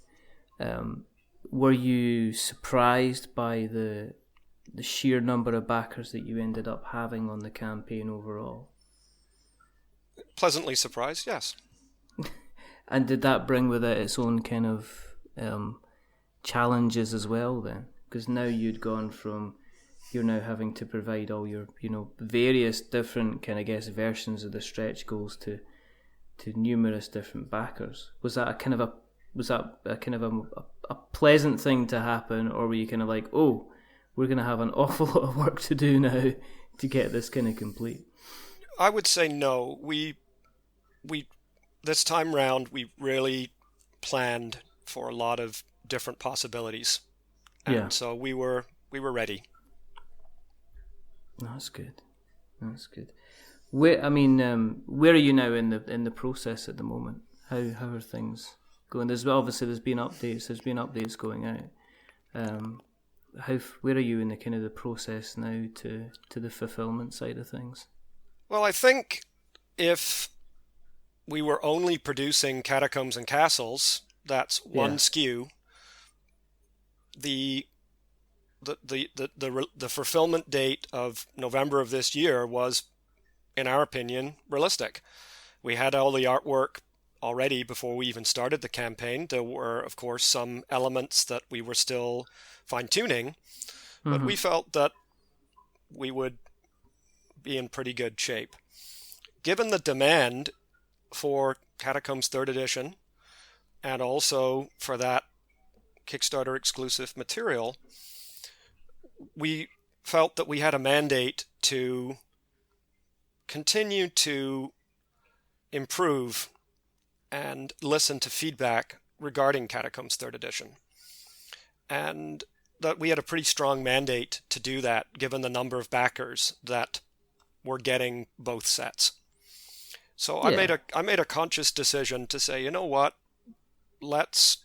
were you surprised by the sheer number of backers that you ended up having on the campaign overall? Pleasantly surprised, yes. And did that bring with it its own kind of challenges as well then? Because now you're now having to provide all your, various different versions of the stretch goals to numerous different backers. Was that a kind of a pleasant thing to happen, or were you kind of like, oh, we're going to have an awful lot of work to do now to get this kind of complete? I would say no. We this time round, we really planned for a lot of different possibilities. And so we were ready. That's good. Where are you now in the process at the moment? How are things going? There's been updates going out. Where are you in the kind of the process now to the fulfillment side of things? Well, I think if we were only producing Catacombs and Castles, that's one SKU. The fulfillment date of November of this year was, in our opinion, realistic. We had all the artwork already before we even started the campaign. There were, of course, some elements that we were still fine-tuning, but we felt that we would be in pretty good shape. Given the demand for Catacombs 3rd Edition, and also for that Kickstarter exclusive material, we felt that we had a mandate to continue to improve and listen to feedback regarding Catacombs 3rd Edition. And that we had a pretty strong mandate to do that, given the number of backers that were getting both sets. So I made a conscious decision to say, you know what, let's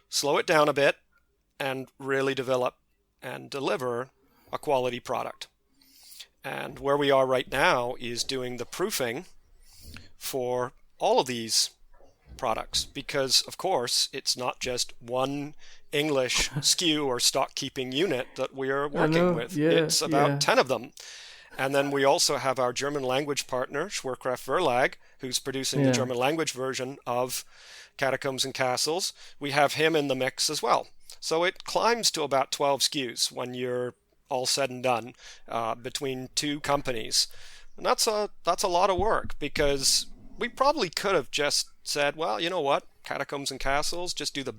slow it down a bit and really develop and deliver a quality product. And where we are right now is doing the proofing for all of these products, because of course it's not just one English SKU or stock keeping unit that we're working with. It's about 10 of them. And then we also have our German language partner, Schwerkraft Verlag, who's producing the German language version of Catacombs and Castles. We have him in the mix as well. So it climbs to about 12 SKUs when you're all said and done, between two companies. And that's a lot of work, because we probably could have just said, well, you know what, Catacombs and Castles, just do the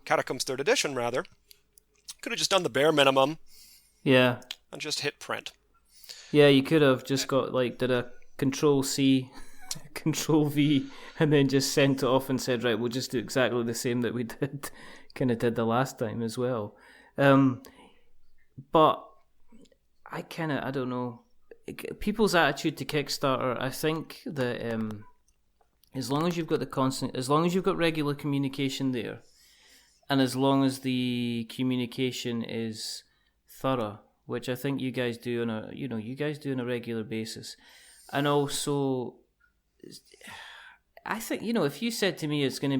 Catacombs 3rd edition rather. Could have just done the bare minimum. Yeah. And just hit print. Yeah, you could have just got did a Control-C, Control-V, and then just sent it off and said, right, we'll just do exactly the same that we did the last time as well. But I don't know. People's attitude to Kickstarter, I think that as long as you've got regular communication there, and as long as the communication is thorough, which I think you guys do on a regular basis. And also, I think, if you said to me if it's going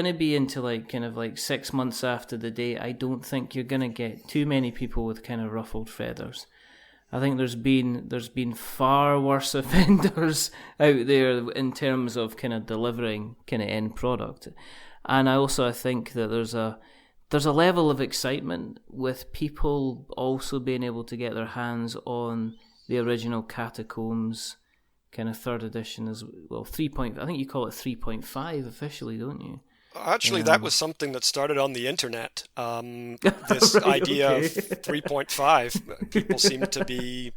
to be into 6 months after the date, I don't think you're going to get too many people with kind of ruffled feathers. I think there's been far worse offenders out there in terms of kind of delivering kind of end product. And I think that there's a level of excitement with people also being able to get their hands on the original Catacombs kind of 3rd edition as well. I think you call it 3.5 officially, don't you? Actually, that was something that started on the internet. This idea of 3.5, people seem to be,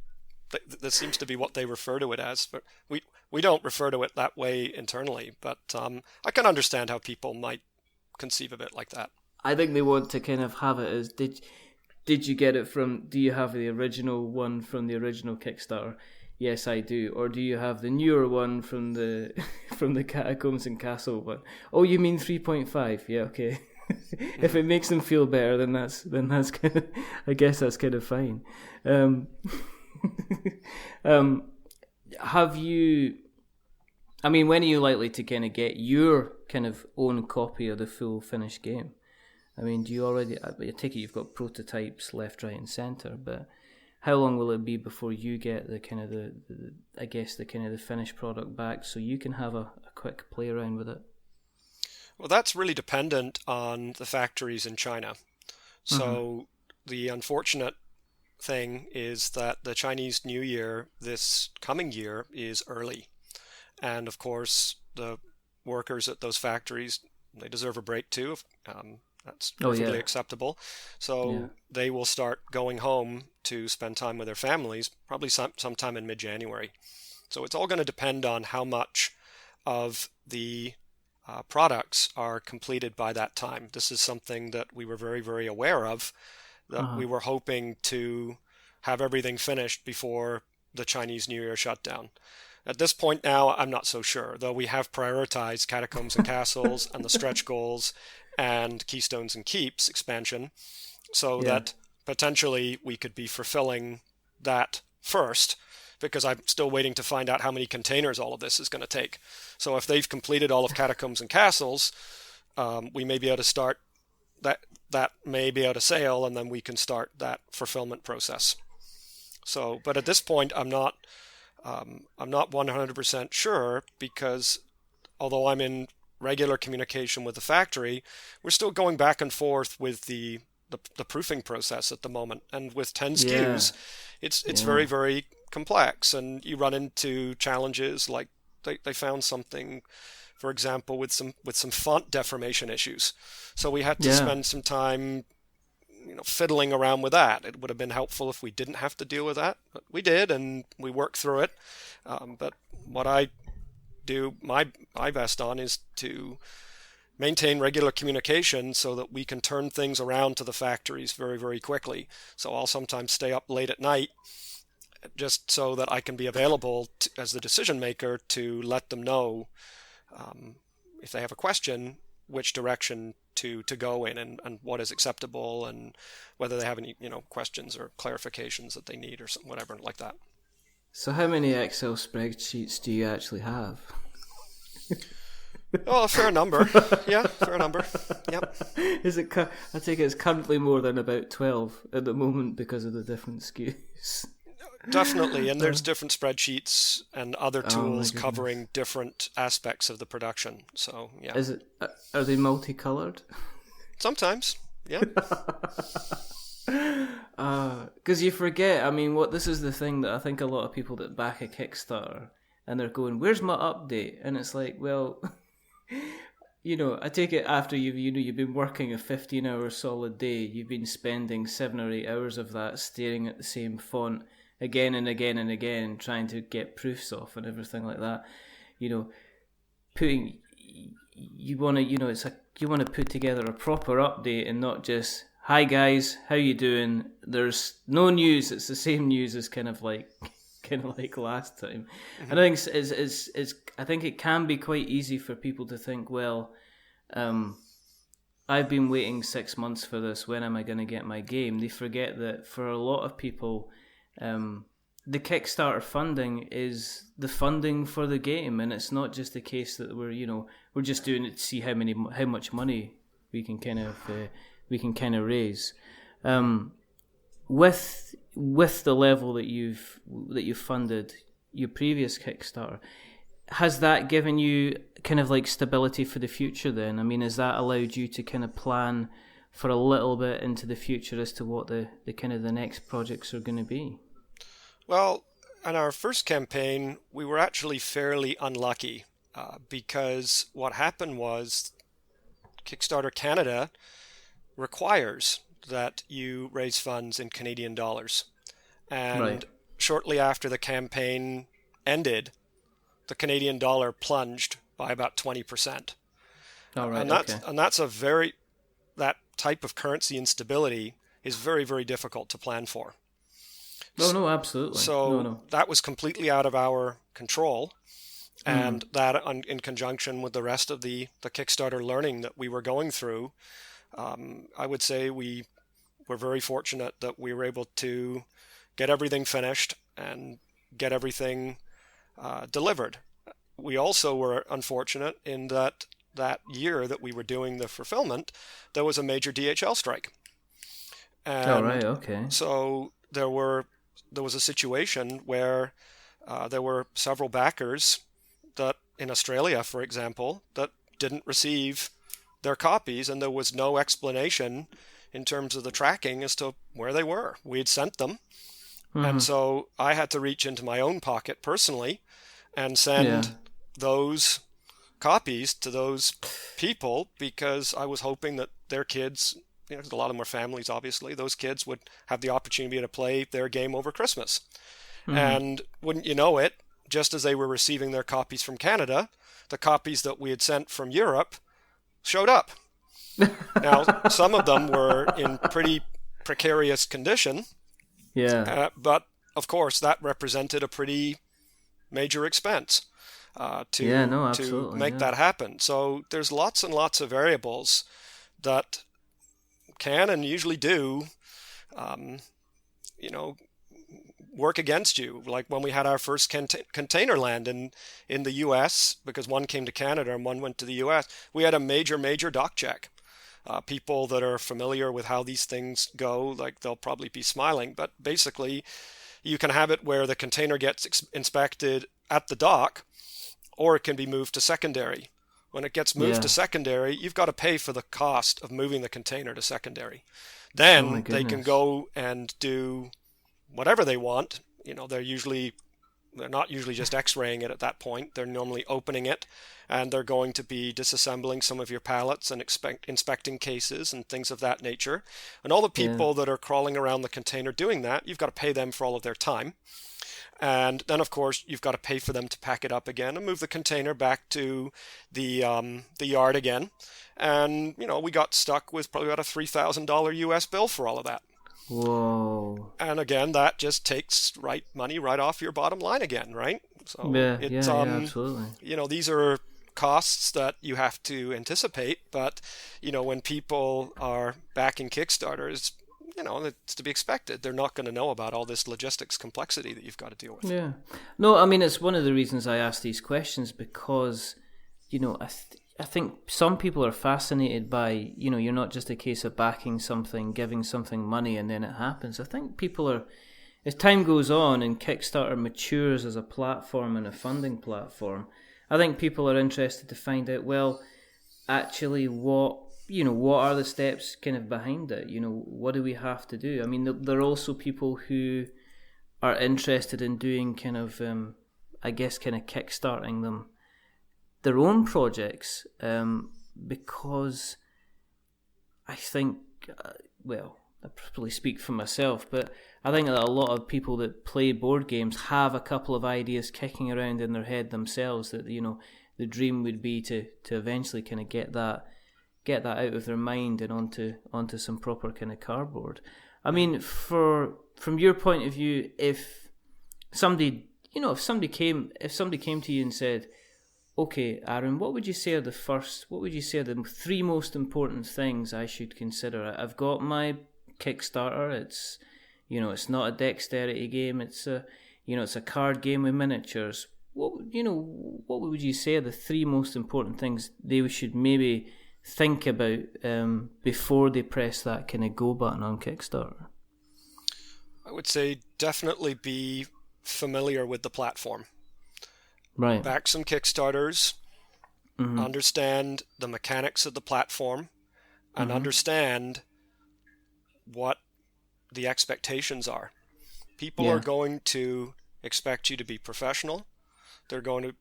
this seems to be what they refer to it as. But we don't refer to it that way internally. But I can understand how people might conceive of it like that. I think they want to kind of have it as, did you get it from, do you have the original one from the original Kickstarter? Yes, I do. Or do you have the newer one from the Catacombs and Castle one? Oh, you mean 3.5? Yeah, okay. If it makes them feel better, then that's kind of, I guess that's kind of fine. Have you? I mean, when are you likely to kind of get your kind of own copy of the full finished game? I mean, do you already? I take it you've got prototypes left, right, and centre, but how long will it be before you get the kind of the finished product back, so you can have a quick play around with it? Well, that's really dependent on the factories in China. So the unfortunate thing is that the Chinese New Year this coming year is early, and of course the workers at those factories, they deserve a break too. That's perfectly acceptable. So they will start going home to spend time with their families, probably sometime in mid-January. So it's all going to depend on how much of the products are completed by that time. This is something that we were very, very aware of, that we were hoping to have everything finished before the Chinese New Year shutdown. At this point now, I'm not so sure, though we have prioritized Catacombs and Castles and the stretch goals and Keystones and Keeps expansion, so that potentially we could be fulfilling that first, because I'm still waiting to find out how many containers all of this is going to take. So if they've completed all of Catacombs and Castles, we may be able to start that may be able to sail, and then we can start that fulfillment process. So, but at this point, I'm not 100% sure, because although I'm in regular communication with the factory, we're still going back and forth with the proofing process at the moment. And with 10 SKUs, it's very, very complex, and you run into challenges like they found something, for example, with some font deformation issues. So we had to spend some time fiddling around with that. It would have been helpful if we didn't have to deal with that, but we did, and we worked through it. But what I do my best on is to maintain regular communication so that we can turn things around to the factories very, very quickly. So I'll sometimes stay up late at night just so that I can be available as the decision maker to let them know if they have a question, which direction to go in, and what is acceptable, and whether they have any questions or clarifications that they need or something, whatever like that. So how many Excel spreadsheets do you actually have? Oh, a fair number. Yeah, fair number. Yep. Is it? I take it it's currently more than about 12 at the moment because of the different SKUs. Definitely, and there's different spreadsheets and other Oh, tools covering different aspects of the production. So, yeah. Is it? Are they multicolored? Sometimes, yeah. Because you forget. I mean, this is the thing that I think a lot of people that back a Kickstarter and they're going, "Where's my update?" And it's like, well, I take it after you've been working a 15-hour solid day. You've been spending 7 or 8 hours of that staring at the same font again and again and again, trying to get proofs off and everything like that. Putting you want to it's like you want to put together a proper update and not just, "Hi guys, how you doing? There's no news. It's the same news as kind of like last time." Mm-hmm. And I think I think it can be quite easy for people to think, well, I've been waiting 6 months for this. When am I going to get my game? They forget that for a lot of people, the Kickstarter funding is the funding for the game, and it's not just the case that we're just doing it to see how much money we can kind of raise. With the level that you've funded your previous Kickstarter, has that given you kind of like stability for the future then? I mean, has that allowed you to kind of plan for a little bit into the future as to what the kind of the next projects are going to be? Well, on our first campaign, we were actually fairly unlucky because what happened was Kickstarter Canada requires that you raise funds in Canadian dollars. And shortly after the campaign ended, the Canadian dollar plunged by about 20%. Oh, right, and that's that type of currency instability is very, very difficult to plan for. No, absolutely. So that was completely out of our control. And that in conjunction with the rest of the Kickstarter learning that we were going through, I would say we were very fortunate that we were able to get everything finished and get everything delivered. We also were unfortunate in that year that we were doing the fulfillment, there was a major DHL strike. And so there was a situation where there were several backers that in Australia, for example, that didn't receive their copies, and there was no explanation in terms of the tracking as to where they were. We had sent them, and so I had to reach into my own pocket personally and send those copies to those people because I was hoping that their kids, a lot of them were families, obviously, those kids would have the opportunity to play their game over Christmas. And wouldn't you know it, just as they were receiving their copies from Canada, the copies that we had sent from Europe showed up. Now, some of them were in pretty precarious condition. Yeah. But, of course, that represented a pretty major expense to make that happen. So there's lots and lots of variables that can and usually do, work against you. Like when we had our first container land in the U.S., because one came to Canada and one went to the U.S., we had a major dock check. People that are familiar with how these things go, like they'll probably be smiling, but basically you can have it where the container gets inspected at the dock, or it can be moved to secondary. When it gets moved to secondary, you've got to pay for the cost of moving the container to secondary. Then they can go and do whatever they want. They're not usually just x-raying it at that point. They're normally opening it, and they're going to be disassembling some of your pallets and inspecting cases and things of that nature. And all the people that are crawling around the container doing that, you've got to pay them for all of their time. And then, of course, you've got to pay for them to pack it up again and move the container back to the yard again. And, we got stuck with probably about a $3,000 US bill for all of that. Whoa. And again, that just takes money right off your bottom line again, right? So absolutely. These are costs that you have to anticipate, but when people are backing Kickstarters, it's to be expected. They're not going to know about all this logistics complexity that you've got to deal with. Yeah. No, I mean, it's one of the reasons I ask these questions, because I think some people are fascinated by, you're not just a case of backing something, giving something money, and then it happens. I think people are, as time goes on and Kickstarter matures as a platform and a funding platform, I think people are interested to find out, well, actually what are the steps kind of behind it? What do we have to do? I mean, there are also people who are interested in doing kind of, I guess, kind of kickstarting their own projects, because I think, I probably speak for myself, but I think that a lot of people that play board games have a couple of ideas kicking around in their head themselves that, the dream would be to eventually kind of get that out of their mind and onto some proper kind of cardboard. I mean, from your point of view, if somebody came to you and said, okay, Aaron, what would you say are the three most important things I should consider? I've got my Kickstarter. It's, it's not a dexterity game. It's a card game with miniatures. What would you say are the three most important things they should maybe think about before they press that kind of go button on Kickstarter? I would say definitely be familiar with the platform. Right. Back some Kickstarters, understand the mechanics of the platform, and understand what the expectations are. People are going to expect you to be professional. They're going to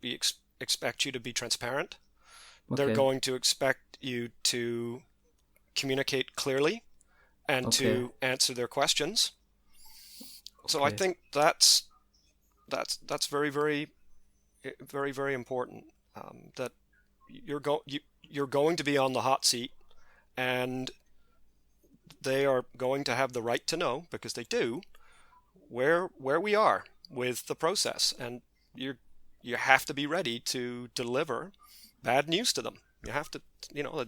expect you to be transparent. Okay. They're going to expect you to communicate clearly and to answer their questions. So I think that's very, very, very, very important. That you're going to be on the hot seat, and they are going to have the right to know, because they do, where we are with the process, and you have to be ready to deliver bad news to them. You have to,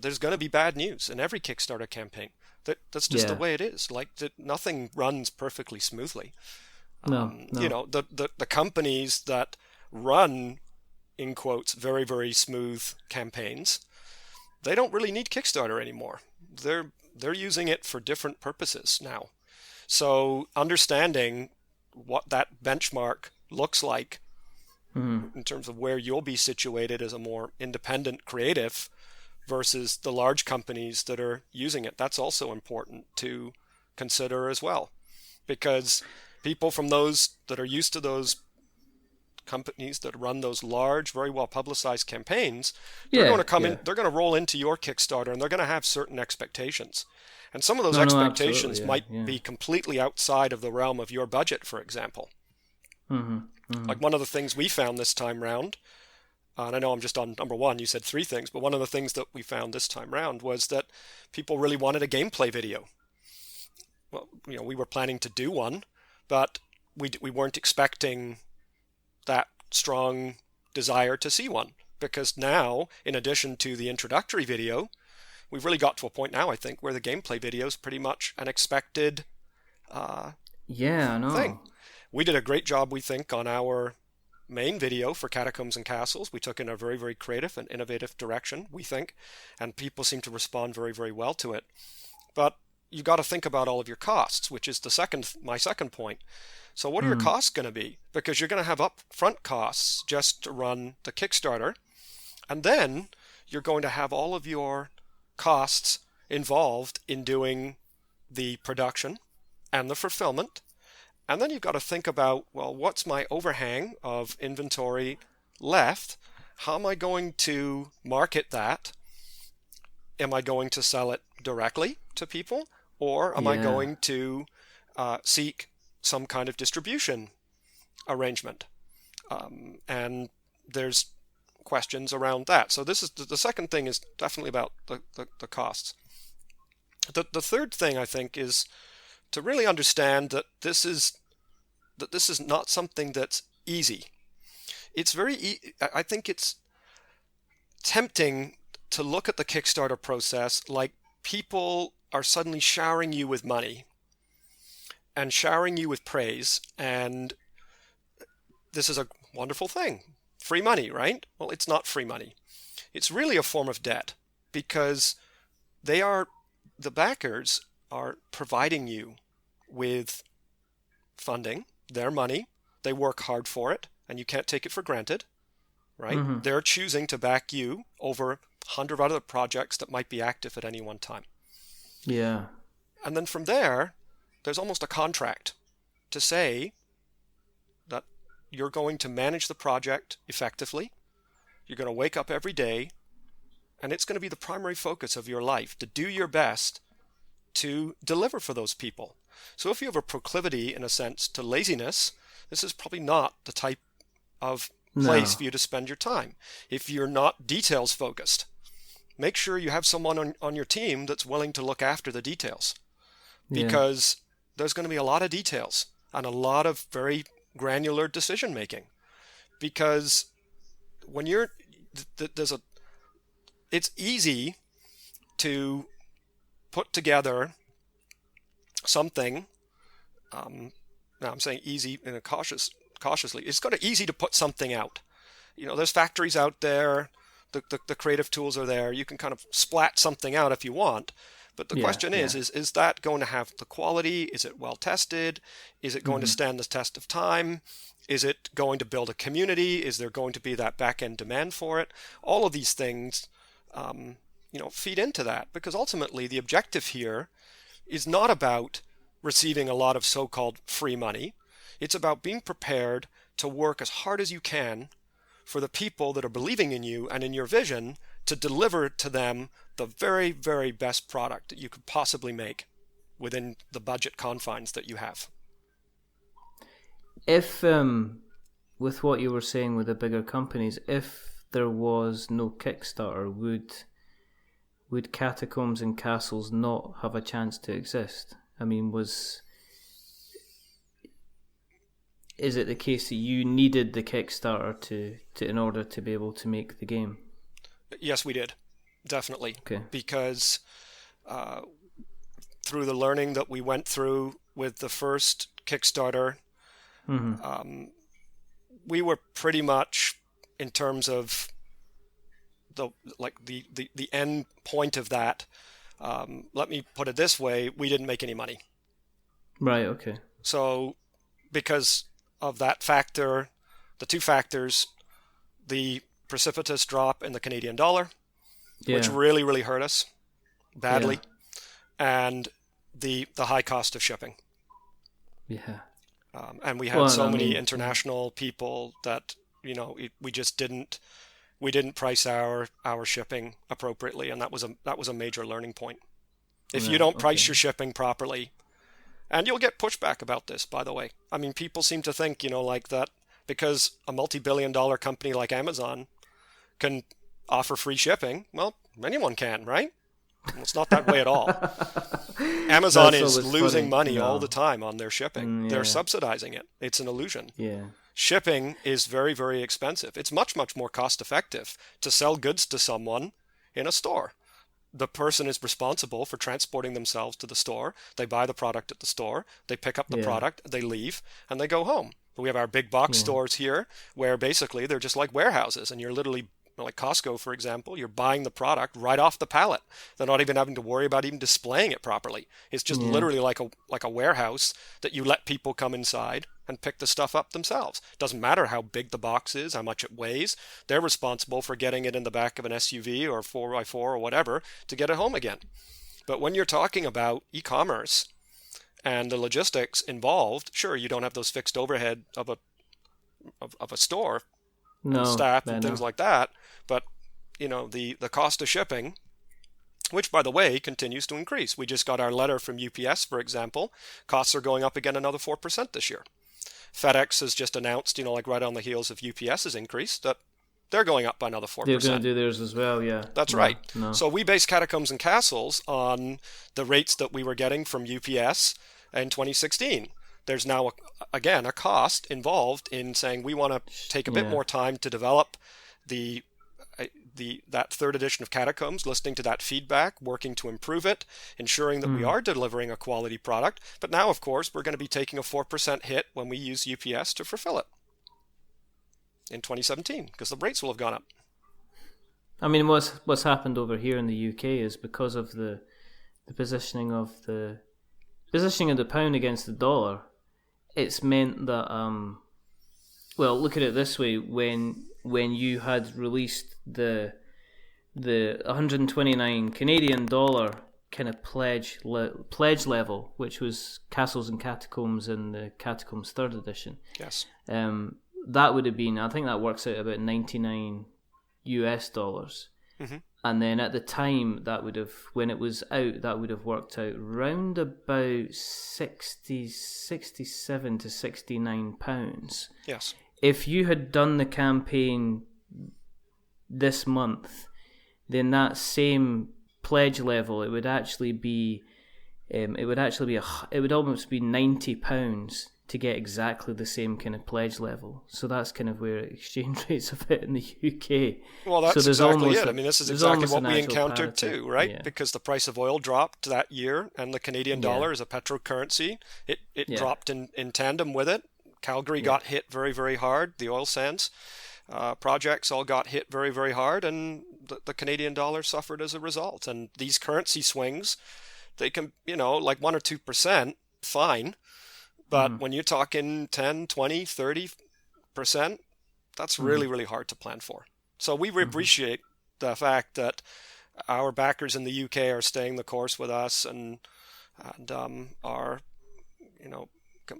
there's going to be bad news in every Kickstarter campaign. That's just the way it is. Like, nothing runs perfectly smoothly. No. The companies that run, in quotes, very, very smooth campaigns, they don't really need Kickstarter anymore. They're using it for different purposes now. So understanding what that benchmark looks like in terms of where you'll be situated as a more independent creative versus the large companies that are using it, that's also important to consider as well. Because people from those that are used to those companies that run those large, very well publicized campaigns, they're going to come in, they're going to roll into your Kickstarter, and they're going to have certain expectations. And some of those expectations might be completely outside of the realm of your budget, for example. Like one of the things we found this time round, and I know I'm just on number one, you said three things, but one of the things that we found this time round was that people really wanted a gameplay video. Well, we were planning to do one, but we weren't expecting that strong desire to see one, because now, in addition to the introductory video, we've really got to a point now, I think, where the gameplay video is pretty much an expected thing. We did a great job, we think, on our main video for Catacombs and Castles. We took in a very, very creative and innovative direction, we think, and people seem to respond very, very well to it. But you got to think about all of your costs, which is my second point. So what are your costs going to be? Because you're going to have upfront costs just to run the Kickstarter, and then you're going to have all of your costs involved in doing the production and the fulfillment. And then you've got to think about, well, what's my overhang of inventory left? How am I going to market that? Am I going to sell it directly to people? Or am I going to seek some kind of distribution arrangement? And there's questions around that. So this is the second thing, is definitely about the costs. The third thing, I think, is to really understand that this is not something that's easy. It's I think it's tempting to look at the Kickstarter process like people are suddenly showering you with money and showering you with praise, and this is a wonderful thing. Free money, right? Well, it's not free money. it's really a form of debt, because the backers are providing you with funding, their money. They work hard for it, and you can't take it for granted, right? Mm-hmm. They're choosing to back you over 100 other projects that might be active at any one time. Yeah. And then from there, there's almost a contract to say that you're going to manage the project effectively. You're going to wake up every day, and it's going to be the primary focus of your life to do your best to deliver for those people. So if you have a proclivity, in a sense, to laziness, this is probably not the type of place for you to spend your time. If you're not details focused, make sure you have someone on your team that's willing to look after the details, because there's going to be a lot of details and a lot of very granular decision making. Because when it's easy to put together something. Now I'm saying easy in a cautiously. It's kind of easy to put something out. There's factories out there. The creative tools are there. You can kind of splat something out if you want. But the question is that going to have the quality? Is it well tested? Is it going to stand the test of time? Is it going to build a community? Is there going to be that back-end demand for it? All of these things, feed into that, because ultimately the objective here is not about receiving a lot of so-called free money. It's about being prepared to work as hard as you can for the people that are believing in you and in your vision to deliver to them the very, very best product that you could possibly make within the budget confines that you have. If, with what you were saying with the bigger companies, if there was no Kickstarter, would Catacombs and Castles not have a chance to exist? I mean, is it the case that you needed the Kickstarter to in order to be able to make the game? Yes, we did. Definitely. Okay. Because through the learning that we went through with the first Kickstarter, we were pretty much, in terms of the end point of that, let me put it this way, we didn't make any money. Right, okay. So because of that factor, the two factors, the precipitous drop in the Canadian dollar, which really, really hurt us badly, and the high cost of shipping. Yeah. And we had many international people that, we just didn't price our shipping appropriately, and that was a major learning point. If you don't price your shipping properly, and you'll get pushback about this, by the way. I mean, people seem to think, like that because a multi-billion-dollar company like Amazon can offer free shipping. Well, anyone can, right? It's not that way at all. Amazon is losing money all the time on their shipping. They're subsidizing it. It's an illusion. Yeah. Shipping is very, very expensive. It's much, much more cost effective to sell goods to someone in a store. The person is responsible for transporting themselves to the store. They buy the product at the store. They pick up the product. They leave, and they go home. We have our big box stores here where basically they're just like warehouses, and you're literally, like Costco, for example, you're buying the product right off the pallet. They're not even having to worry about even displaying it properly. It's just literally like a warehouse that you let people come inside and pick the stuff up themselves. Doesn't matter how big the box is, how much it weighs. They're responsible for getting it in the back of an SUV or 4x4 or whatever to get it home again. But when you're talking about e-commerce and the logistics involved, sure, you don't have those fixed overhead of a store, staff and things like that. But, the cost of shipping, which, by the way, continues to increase. We just got our letter from UPS, for example. Costs are going up again another 4% this year. FedEx has just announced, right on the heels of UPS's increase, that they're going up by another 4%. They're going to do theirs as well, yeah. That's right. No. So we base Catacombs and Castles on the rates that we were getting from UPS in 2016. There's now, a cost involved in saying we want to take a bit more time to develop that third edition of Catacombs, listening to that feedback, working to improve it, ensuring that we are delivering a quality product. But now, of course, we're going to be taking a 4% hit when we use UPS to fulfill it in 2017, because the rates will have gone up. I mean, what's happened over here in the UK is because of the positioning of the pound against the dollar. It's meant that well, look at it this way: when you had released the 129 Canadian dollar kind of pledge level, which was Castles and Catacombs in the Catacombs 3rd edition. Yes. That would have been, I think that works out about $99. Mm-hmm. And then at the time, that would have, when it was out, that would have worked out round about 67 to 69 pounds. Yes. If you had done the campaign this month, then that same pledge level, it would actually be, it would almost be £90 to get exactly the same kind of pledge level. So that's kind of where exchange rates have hit in the UK. Well, that's so exactly it. I mean, this is exactly what we encountered parity, too, right? Yeah. Because the price of oil dropped that year, and the Canadian dollar is a petrocurrency. It dropped in tandem with it. Calgary got hit very, very hard. The oil sands projects all got hit very, very hard, and the Canadian dollar suffered as a result. And these currency swings, they can, like 1 or 2%, fine. But when you're talking 10, 20, 30%, that's really, really hard to plan for. So we appreciate the fact that our backers in the UK are staying the course with us and are,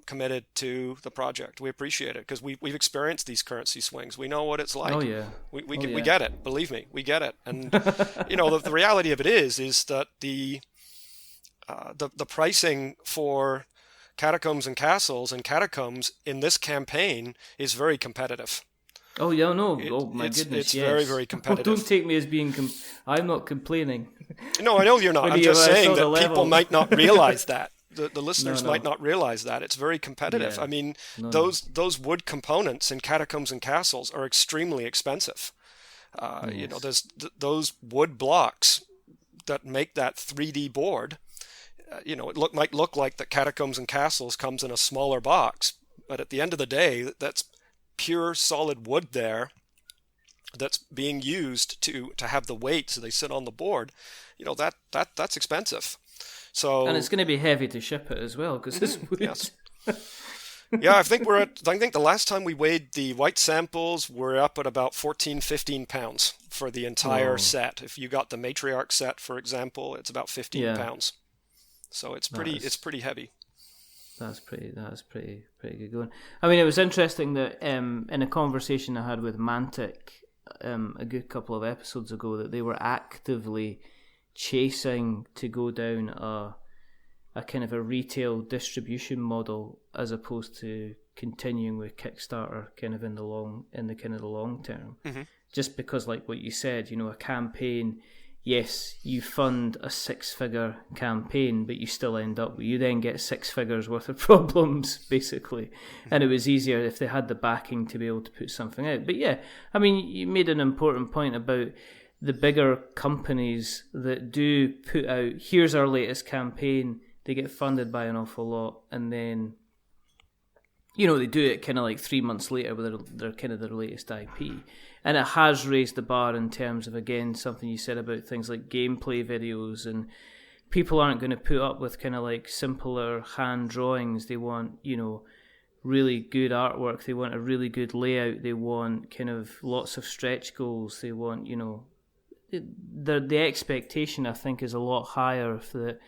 committed to the project. We appreciate it because we've experienced these currency swings. We know what it's like. Oh yeah. We get it. Believe me, we get it. And the reality of it is that the pricing for Catacombs and Castles and Catacombs in this campaign is very competitive. Oh yeah, no. My goodness, it's very, very competitive. Don't take me as being. I'm not complaining. No, I know you're not. I'm just saying that people might not realize that. The listeners might not realize that it's very competitive. Yeah. I mean, those wood components in Catacombs and Castles are extremely expensive. Yes. There's those wood blocks that make that 3D board. It might look like the Catacombs and Castles comes in a smaller box, but at the end of the day, that's pure solid wood there that's being used to have the weight so they sit on the board. That's expensive. So, and it's going to be heavy to ship it as well because it's wood. Yes. Yeah, I think the last time we weighed the white samples, we're up at about 14-15 pounds for the entire set. If you got the matriarch set, for example, it's about 15 pounds. So it's pretty heavy. That's pretty good going. I mean, it was interesting that in a conversation I had with Mantic a good couple of episodes ago, that they were actively chasing to go down a kind of a retail distribution model as opposed to continuing with Kickstarter kind of in the long term. Mm-hmm. Just because, like what you said, a campaign. Yes, you fund a 6-figure campaign, but you still you then get 6 figures worth of problems, basically. And it was easier if they had the backing to be able to put something out. But yeah, I mean, you made an important point about the bigger companies that do put out, here's our latest campaign, they get funded by an awful lot, and then, they do it kind of like 3 months later with their kind of their latest IP. And it has raised the bar in terms of, again, something you said about things like gameplay videos, and people aren't going to put up with kind of like simpler hand drawings. They want, really good artwork. They want a really good layout. They want kind of lots of stretch goals. They want, the expectation, I think, is a lot higher that,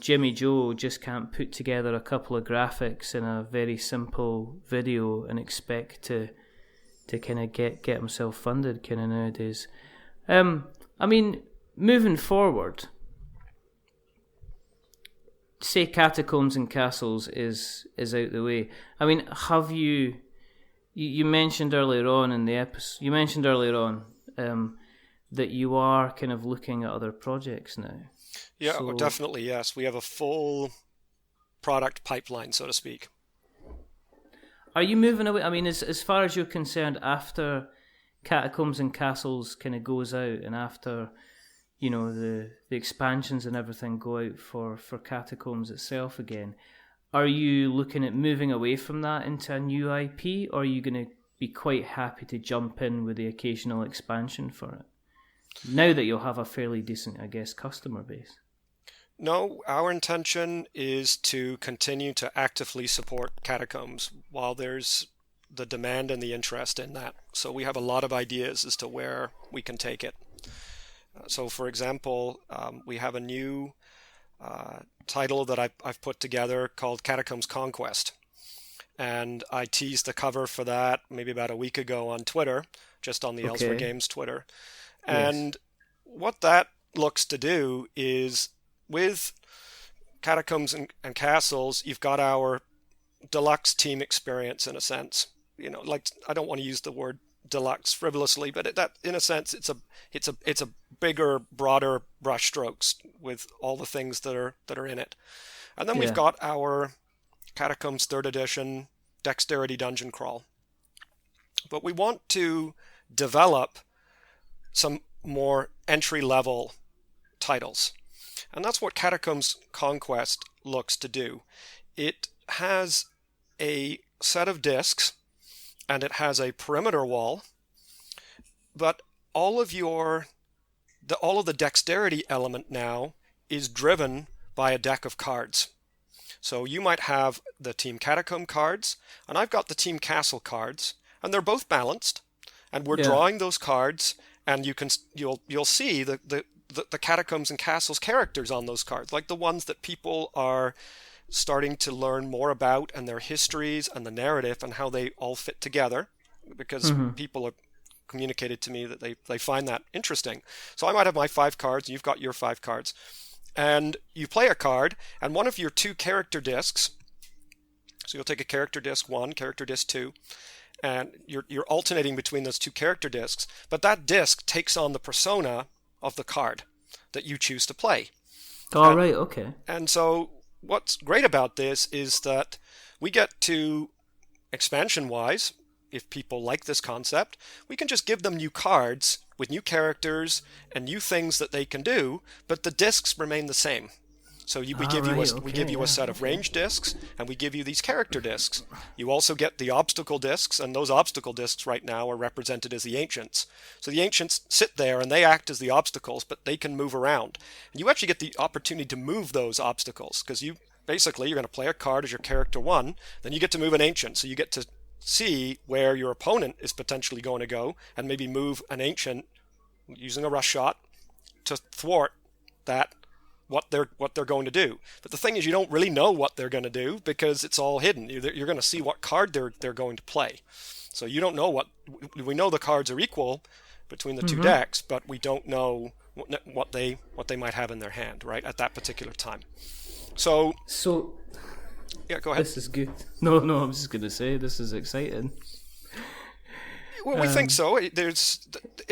Jimmy Joe just can't put together a couple of graphics in a very simple video and expect to kind of get himself funded kind of nowadays. I mean, moving forward, say Catacombs and Castles is out the way. I mean, have you mentioned earlier on in the episode, that you are kind of looking at other projects now. Yeah, well, definitely, yes. We have a full product pipeline, so to speak. Are you moving away? I mean, as far as you're concerned, after Catacombs and Castles kind of goes out, and after, the expansions and everything go out for Catacombs itself again, are you looking at moving away from that into a new IP, or are you going to be quite happy to jump in with the occasional expansion for it? Now that you'll have a fairly decent, I guess, customer base. No, our intention is to continue to actively support Catacombs while there's the demand and the interest in that. So we have a lot of ideas as to where we can take it. So, for example, we have a new title that I've put together called Catacombs Conquest. And I teased the cover for that maybe about a week ago on Twitter, just on the Elzra Games Twitter. And what that looks to do is, with Catacombs and Castles, you've got our deluxe team experience in a sense. You know, like, I don't want to use the word deluxe frivolously, but that, in a sense, it's a bigger, broader brushstrokes with all the things that are in it. And then we've got our Catacombs 3rd edition Dexterity Dungeon Crawl. But we want to develop some more entry-level titles. And that's what Catacombs Conquest looks to do. It has a set of discs, and it has a perimeter wall, but all of the dexterity element now is driven by a deck of cards. So you might have the Team Catacomb cards, and I've got the Team Castle cards, and they're both balanced, and we're drawing those cards, and you'll see the Catacombs and Castles characters on those cards, like the ones that people are starting to learn more about, and their histories and the narrative and how they all fit together, because people have communicated to me that they find that interesting. So I might have my 5 cards, and you've got your 5 cards, and you play a card, and one of your 2 character discs, so you'll take a character disc 1, character disc 2, and you're alternating between those 2 character discs, but that disc takes on the persona of the card that you choose to play. Right, okay. And so what's great about this is that we get to, expansion-wise, if people like this concept, we can just give them new cards with new characters and new things that they can do, but the discs remain the same. So we give you a set of range discs, and we give you these character discs. You also get the obstacle discs, and those obstacle discs right now are represented as the ancients. So the ancients sit there and they act as the obstacles, but they can move around. And you actually get the opportunity to move those obstacles, because you're going to play a card as your character 1, then you get to move an ancient, so you get to see where your opponent is potentially going to go, and maybe move an ancient using a rush shot to thwart that, what they're going to do. But the thing is, you don't really know what they're going to do because it's all hidden. You're going to see what card they're going to play. So you don't know we know the cards are equal between the 2 decks, but we don't know what they might have in their hand, right, at that particular time. So yeah, go ahead. This is good. No, I was just going to say, this is exciting. Well, we think so.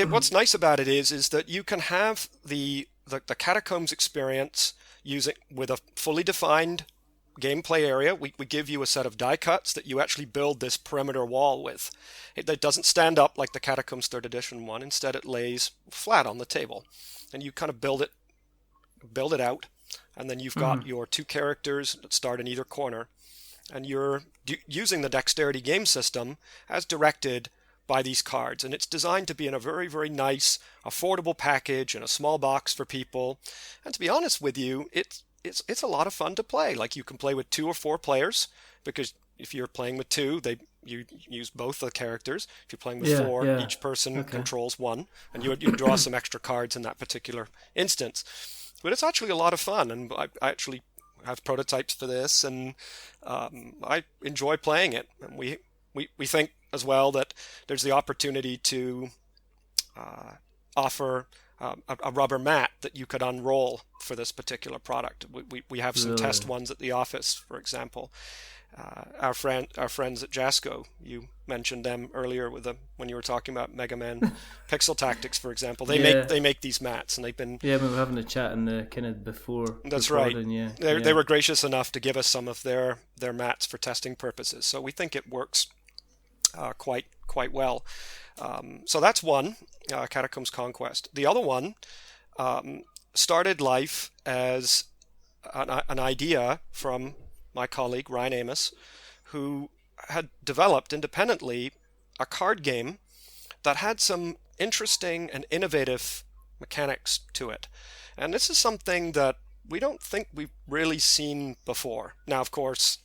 What's nice about it is that you can have the Catacombs experience with a fully defined gameplay area. We give you a set of die cuts that you actually build this perimeter wall with. It doesn't stand up like the Catacombs 3rd edition one. Instead, it lays flat on the table, and you kind of build it out, and then you've got your 2 characters that start in either corner, and you're using the dexterity game system as directed by these cards, and it's designed to be in a very, very nice, affordable package in a small box for people. And to be honest with you, it's a lot of fun to play. Like, you can play with 2 or 4 players, because if you're playing with 2, you use both the characters. If you're playing with 4, each person controls 1, and you draw some extra cards in that particular instance. But it's actually a lot of fun, and I actually have prototypes for this, and I enjoy playing it. And we think as well that there's the opportunity to offer a rubber mat that you could unroll for this particular product. We have some test ones at the office, for example. Our friends at Jasco, you mentioned them earlier when you were talking about Mega Man Pixel Tactics, for example. They make these mats, and they've been we were having a chat in the kind of before. That's right. They were gracious enough to give us some of their mats for testing purposes. So we think it works quite well. So that's one, Catacombs Conquest. The other one started life as an idea from my colleague Ryan Amos, who had developed independently a card game that had some interesting and innovative mechanics to it. And this is something that we don't think we've really seen before. Now, of course,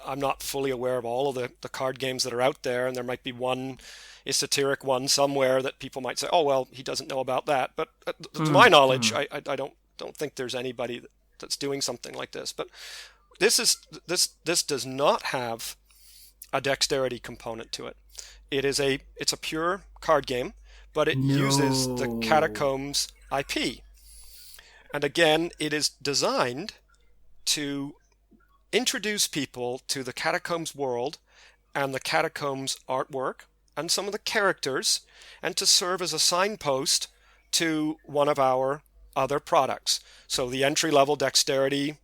I'm not fully aware of all of the card games that are out there, and there might be one esoteric one somewhere that people might say, oh, well, he doesn't know about that. But to my knowledge, I don't think there's anybody that's doing something like this. But this does not have a dexterity component to it. It's a pure card game, but it uses the Catacombs IP. And again, it is designed to introduce people to the Catacombs world and the Catacombs artwork and some of the characters, and to serve as a signpost to one of our other products. So the entry-level dexterity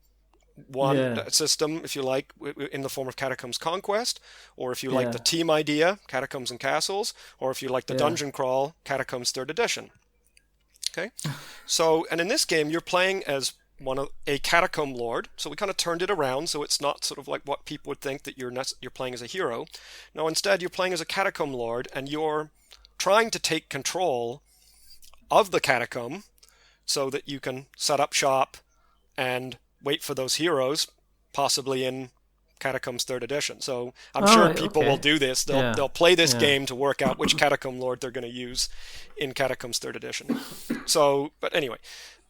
system, if you like, in the form of Catacombs Conquest, or if you like the team idea, Catacombs and Castles, or if you like the dungeon crawl, Catacombs 3rd Edition. Okay, so, and in this game, you're playing as a catacomb lord. So we kind of turned it around, so it's not sort of like what people would think, that you're playing as a hero. No, instead, you're playing as a catacomb lord, and you're trying to take control of the catacomb so that you can set up shop and wait for those heroes, possibly in Catacombs 3rd Edition. So I'm sure people will do this. They'll play this game to work out which catacomb lord they're going to use in Catacombs 3rd Edition. So, but anyway,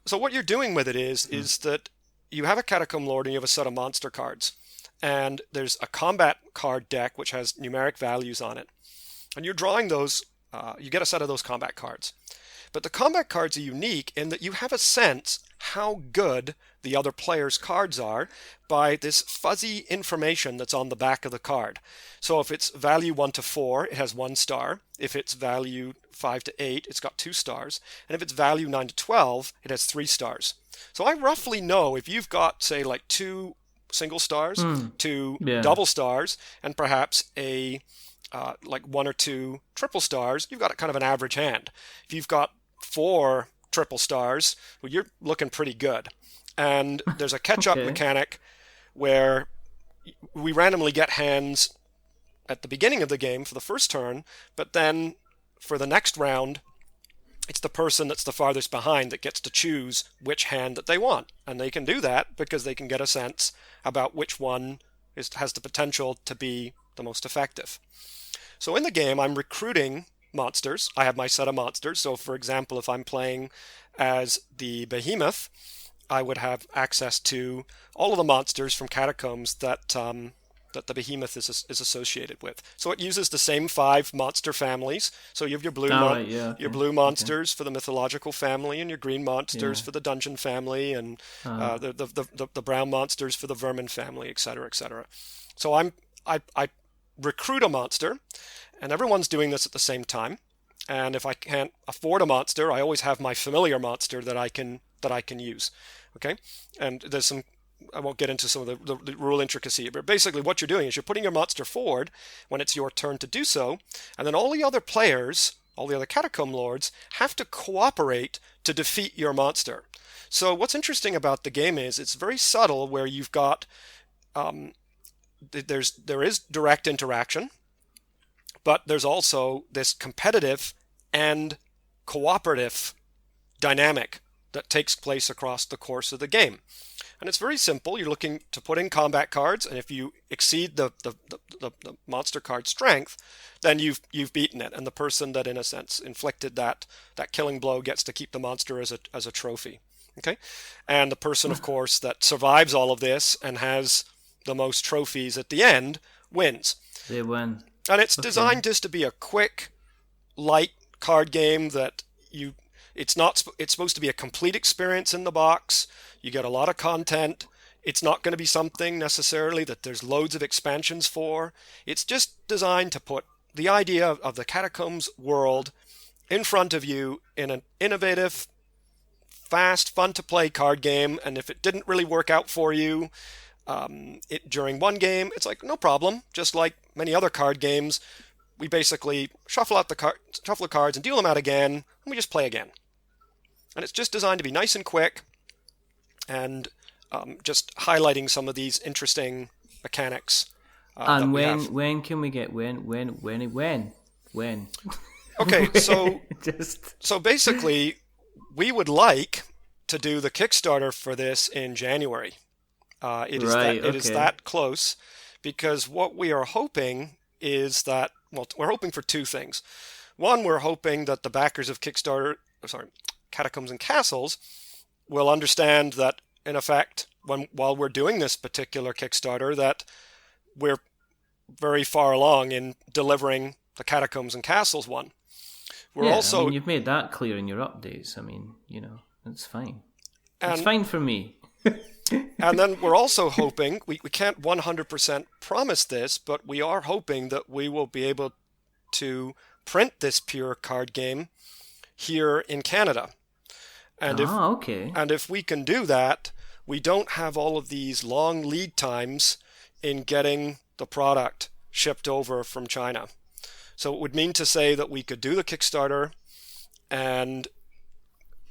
so what you're doing with it is that you have a catacomb lord and you have a set of monster cards, and there's a combat card deck which has numeric values on it, and you're drawing those. You get a set of those combat cards. But the combat cards are unique in that you have a sense how good the other player's cards are by this fuzzy information that's on the back of the card. So if it's value 1 to 4, it has 1 star. If it's value 5 to 8, it's got 2 stars. And if it's value 9 to 12, it has 3 stars. So I roughly know if you've got, say, like 2 single stars, 2 double stars, and perhaps a like 1 or 2 triple stars, you've got a kind of an average hand. If you've got 4 triple stars, well, you're looking pretty good. And there's a catch-up mechanic where we randomly get hands at the beginning of the game for the first turn, but then for the next round, it's the person that's the farthest behind that gets to choose which hand that they want. And they can do that because they can get a sense about which one has the potential to be the most effective. So in the game, I'm recruiting monsters. I have my set of monsters. So for example, if I'm playing as the Behemoth, I would have access to all of the monsters from Catacombs that the Behemoth is associated with. So it uses the same 5 monster families. So you have your blue monsters for the mythological family, and your green monsters for the dungeon family, and the brown monsters for the vermin family, etc., etc. So I recruit a monster, and everyone's doing this at the same time. And if I can't afford a monster, I always have my familiar monster that I can use. Okay, and there's some. I won't get into some of the rule intricacy, but basically what you're doing is you're putting your monster forward when it's your turn to do so, and then all the other players, all the other catacomb lords, have to cooperate to defeat your monster. So what's interesting about the game is it's very subtle, where you've got there is direct interaction, but there's also this competitive and cooperative dynamic that takes place across the course of the game. And it's very simple. You're looking to put in combat cards, and if you exceed the monster card strength, then you've beaten it, and the person that, in a sense, inflicted that killing blow gets to keep the monster as a trophy. Okay, and the person, of course, that survives all of this and has the most trophies at the end wins. They win. And it's designed just to be a quick, light card game that it's supposed to be a complete experience in the box. You get a lot of content. It's not going to be something necessarily that there's loads of expansions for. It's just designed to put the idea of the Catacombs world in front of you in an innovative, fast, fun-to-play card game. And if it didn't really work out for you during one game, it's like, no problem. Just like many other card games, we basically shuffle the cards and deal them out again, and we just play again. And it's just designed to be nice and quick, and just highlighting some of these interesting mechanics. And when can we get when? Okay, so so basically, we would like to do the Kickstarter for this in January. It is that close, because what we are hoping is that, well, we're hoping for two things. One, we're hoping that the backers of Catacombs and Castles will understand that, in effect, while we're doing this particular Kickstarter, that we're very far along in delivering the Catacombs and Castles one. You've made that clear in your updates. I mean, it's fine. It's fine for me. And then we're also hoping, we can't 100% promise this, but we are hoping that we will be able to print this pure card game here in Canada. And if we can do that, we don't have all of these long lead times in getting the product shipped over from China. So it would mean to say that we could do the Kickstarter, and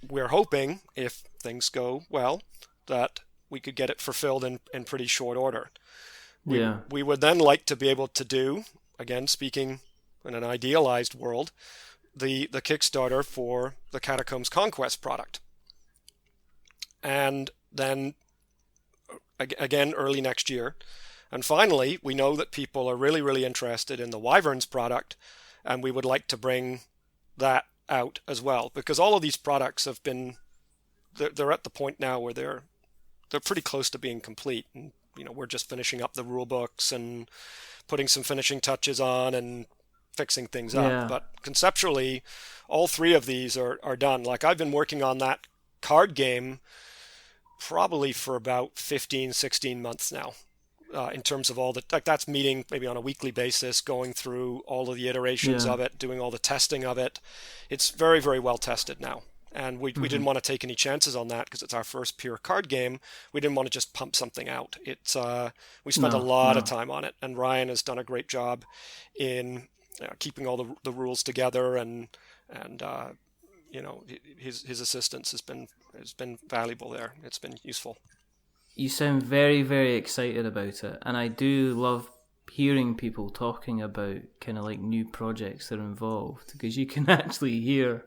we're hoping, if things go well, that we could get it fulfilled in pretty short order. We would then like to be able to do, again, speaking in an idealized world, the Kickstarter for the Catacombs Conquest product. And then, again, early next year. And finally, we know that people are really, really interested in the Wyverns product, and we would like to bring that out as well, because all of these products have been, they're at the point now where they're pretty close to being complete. And, we're just finishing up the rule books and putting some finishing touches on and fixing things up. Yeah. But conceptually, all three of these are done. Like, I've been working on that card game probably for about 15, 16 months now. In terms of all that's meeting maybe on a weekly basis, going through all of the iterations of it, doing all the testing of it. It's very, very well tested now. And we didn't want to take any chances on that because it's our first pure card game. We didn't want to just pump something out. We spent a lot of time on it, and Ryan has done a great job in keeping all the rules together, and his assistance has been valuable there. It's been useful. You sound very, very excited about it, and I do love hearing people talking about kind of like new projects that are involved, because you can actually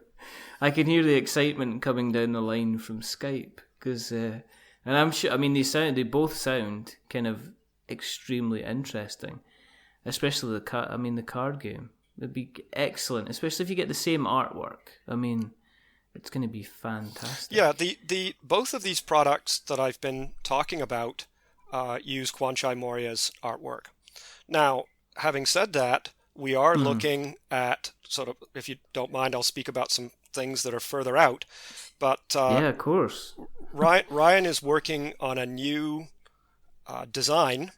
I can hear the excitement coming down the line from Skype, because and I'm sure, I mean, they both sound kind of extremely interesting, especially the card game. It'd be excellent, especially if you get the same artwork. I mean, it's going to be fantastic. Yeah, the both of these products that I've been talking about use Kwanchai Moriya's artwork. Now, having said that, we are looking at sort of, if you don't mind, I'll speak about some things that are further out. But yeah, of course. Ryan is working on a new design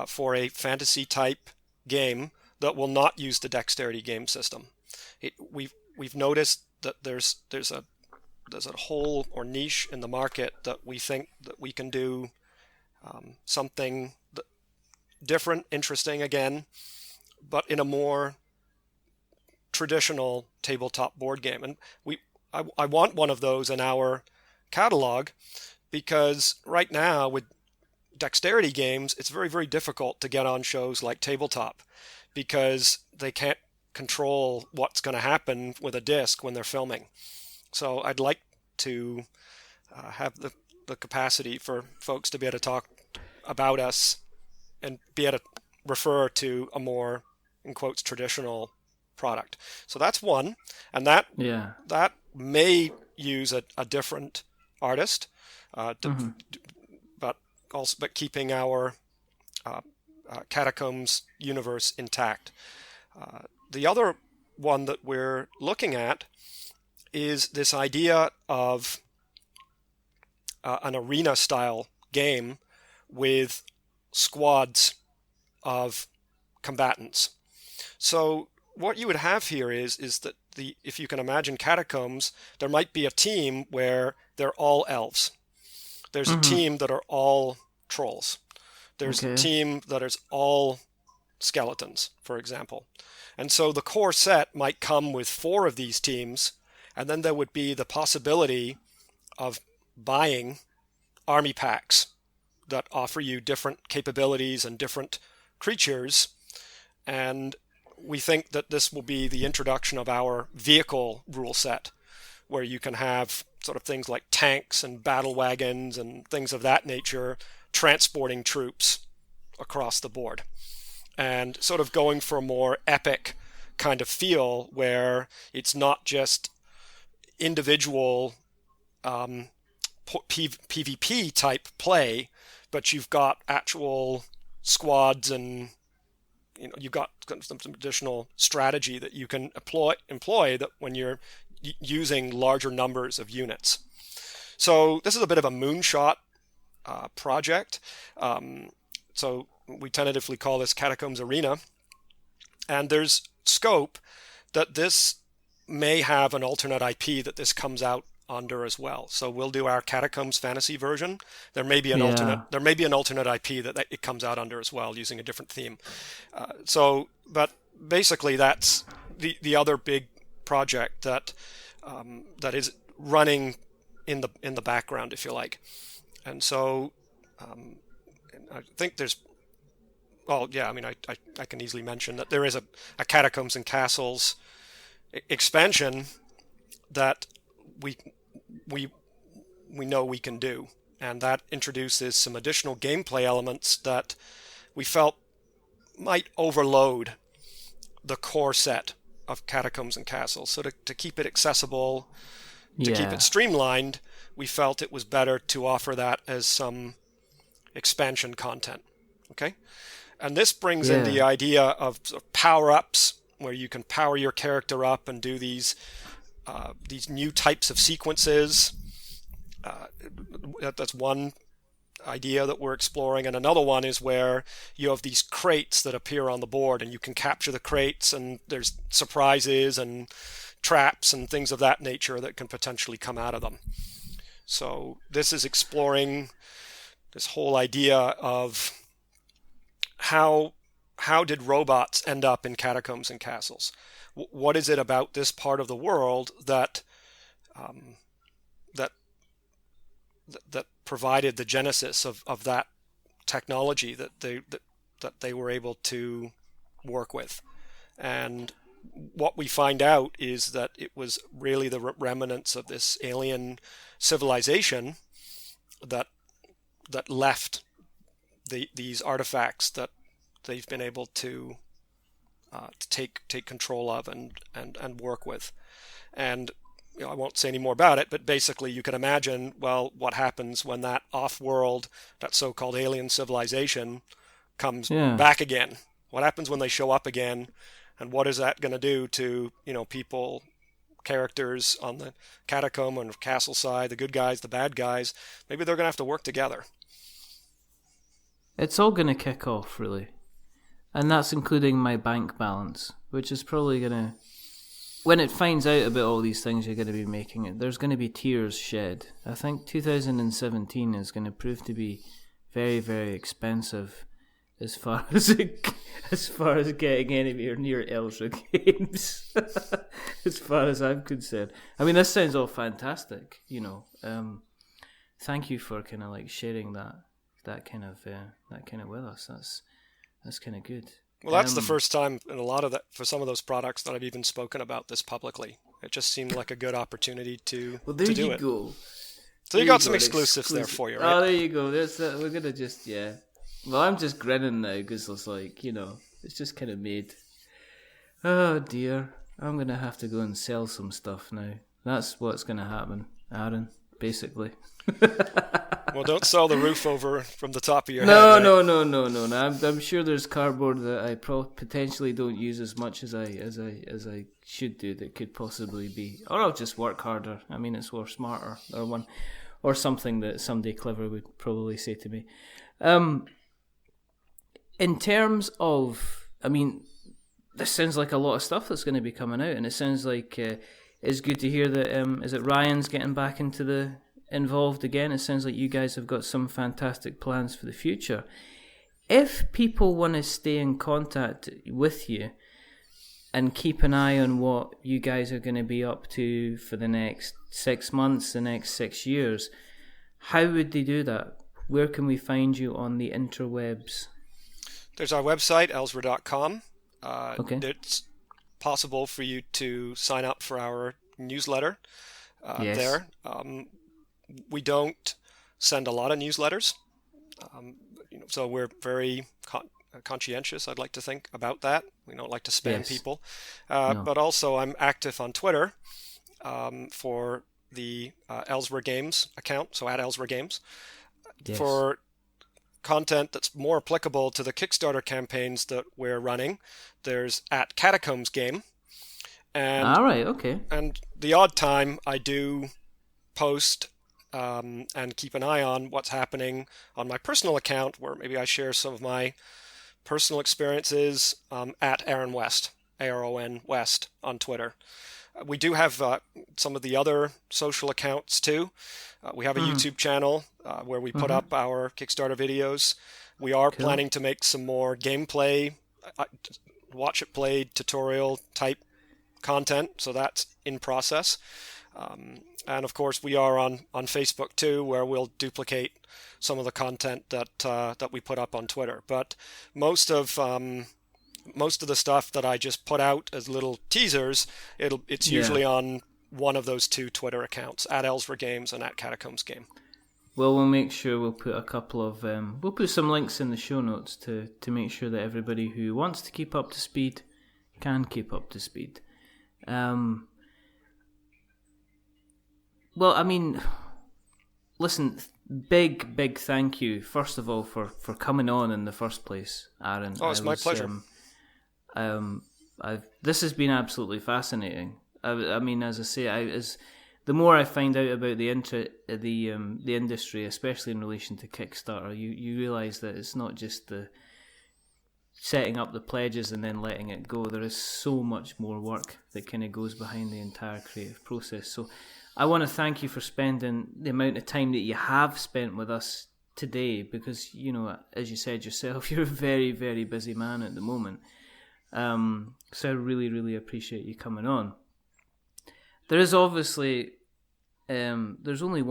for a fantasy type game that will not use the dexterity game system. We've noticed that there's a hole or niche in the market that we think that we can do something different, interesting again, but in a more traditional tabletop board game. And I want one of those in our catalog, because right now with dexterity games, it's very, very difficult to get on shows like Tabletop, because they can't control what's going to happen with a disc when they're filming. So I'd like to have the capacity for folks to be able to talk about us and be able to refer to a more, in quotes, traditional product. So that's one, and that may use a different artist, but keeping our Catacombs universe intact. The other one that we're looking at is this idea of an arena-style game with squads of combatants. So what you would have here is that if you can imagine Catacombs, there might be a team where they're all elves. There's a team that are all trolls. There's a team that is all skeletons, for example. And so the core set might come with 4 of these teams, and then there would be the possibility of buying army packs that offer you different capabilities and different creatures. And we think that this will be the introduction of our vehicle rule set, where you can have sort of things like tanks and battle wagons and things of that nature transporting troops across the board, and sort of going for a more epic kind of feel where it's not just individual PvP type play, but you've got actual squads, and you've got some additional strategy that you can employ that when you're using larger numbers of units. So this is a bit of a moonshot project. So we tentatively call this Catacombs Arena, and there's scope that this may have an alternate IP that this comes out under as well. So we'll do our Catacombs fantasy version. There may be an alternate IP that it comes out under as well, using a different theme. But basically that's the other big project that is running in the background, if you like. And so I think there's, well, yeah, I mean, I can easily mention that there is a Catacombs and Castles expansion that we know we can do, and that introduces some additional gameplay elements that we felt might overload the core set of Catacombs and Castles. So to keep it accessible, to keep it streamlined, we felt it was better to offer that as some expansion content. Okay, and this brings in the idea of power-ups, where you can power your character up and do these new types of sequences. That's one idea that we're exploring, and another one is where you have these crates that appear on the board, and you can capture the crates, and there's surprises and traps and things of that nature that can potentially come out of them. So this is exploring this whole idea of how did robots end up in Catacombs and Castles? What is it about this part of the world that provided the genesis of that technology that they were able to work with? And what we find out is that it was really the remnants of this alien civilization that left these artifacts that they've been able to take control of and work with. And I won't say any more about it, but basically you can imagine, well, what happens when that off-world, that so-called alien civilization comes back again? What happens when they show up again? And what is that going to do to, people, characters on the catacomb and castle side, the good guys, the bad guys? Maybe they're going to have to work together. It's all going to kick off, really. And that's including my bank balance, which is probably going to... When it finds out about all these things you're going to be making, there's going to be tears shed. I think 2017 is going to prove to be very, very expensive as far as getting anywhere near Elzra Games, as far as I'm concerned. I mean, this sounds all fantastic, Thank you for kind of like sharing that kind of with us. That's kind of good. Well, that's the first time in a lot of that, for some of those products, that I've even spoken about this publicly. It just seemed like a good opportunity to do it. There you go. So you got some exclusives there for you, right? Oh, there you go. We're going to just, Well, I'm just grinning now because it's like, it's just kind of made. Oh, dear. I'm going to have to go and sell some stuff now. That's what's going to happen, Aaron, basically. Well, don't sell the roof over from the top of your head. Right? No. I'm sure there's cardboard that I potentially don't use as much as I should do. That could possibly be, or I'll just work harder. I mean, it's more smarter, or something that somebody clever would probably say to me. In terms of, I mean, this sounds like a lot of stuff that's going to be coming out, and it sounds like it's good to hear that. Is it Ryan's getting back involved again? It sounds like you guys have got some fantastic plans for the future. If people want to stay in contact with you and keep an eye on what you guys are going to be up to for the next 6 months, the next 6 years, how would they do that? Where can we find you on the interwebs? There's our website, elzra.com. Okay. It's possible for you to sign up for our newsletter. Yes. there. We don't send a lot of newsletters, so we're very conscientious, I'd like to think, about that. We don't like to spam people. No. But also I'm active on Twitter for the Elzra Games account, so at Elzra Games, for content that's more applicable to the Kickstarter campaigns that we're running. There's at Catacombs Game. And, all right, okay. And the odd time I do post and keep an eye on what's happening on my personal account, where maybe I share some of my personal experiences at Aron West, Aron West on Twitter. We do have some of the other social accounts too. We have a YouTube channel where we put up our Kickstarter videos. We are planning to make some more gameplay, watch it play tutorial type content, so that's in process. And of course, we are on Facebook too, where we'll duplicate some of the content that we put up on Twitter. But most of the stuff that I just put out as little teasers, it's usually on one of those two Twitter accounts, at Elzra Games and at Catacombs Game. Well, we'll make sure we'll put a couple of we'll put some links in the show notes to make sure that everybody who wants to keep up to speed can keep up to speed. Well, I mean, listen, big thank you, first of all, for coming on in the first place, Aron. Oh, it's my pleasure. This has been absolutely fascinating. I mean, as I say, the more I find out about the industry, especially in relation to Kickstarter, you realise that it's not just the setting up the pledges and then letting it go. There is so much more work that kind of goes behind the entire creative process. So I want to thank you for spending the amount of time that you have spent with us today, because, as you said yourself, you're a very, very busy man at the moment. So I really, really appreciate you coming on. There is obviously, there's only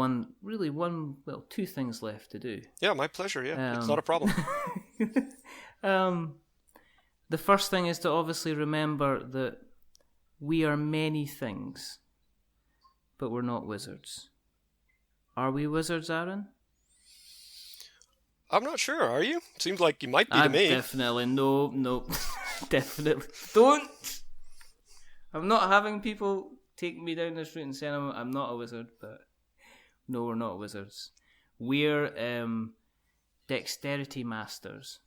two things left to do. Yeah, my pleasure, yeah. It's not a problem. The first thing is to obviously remember that we are many things, but we're not wizards. Are we wizards, Aron? I'm not sure. Are you? Seems like you might be to me. Definitely. No. Definitely. Don't! I'm not having people take me down this route and saying I'm not a wizard, but no, we're not wizards. We're dexterity masters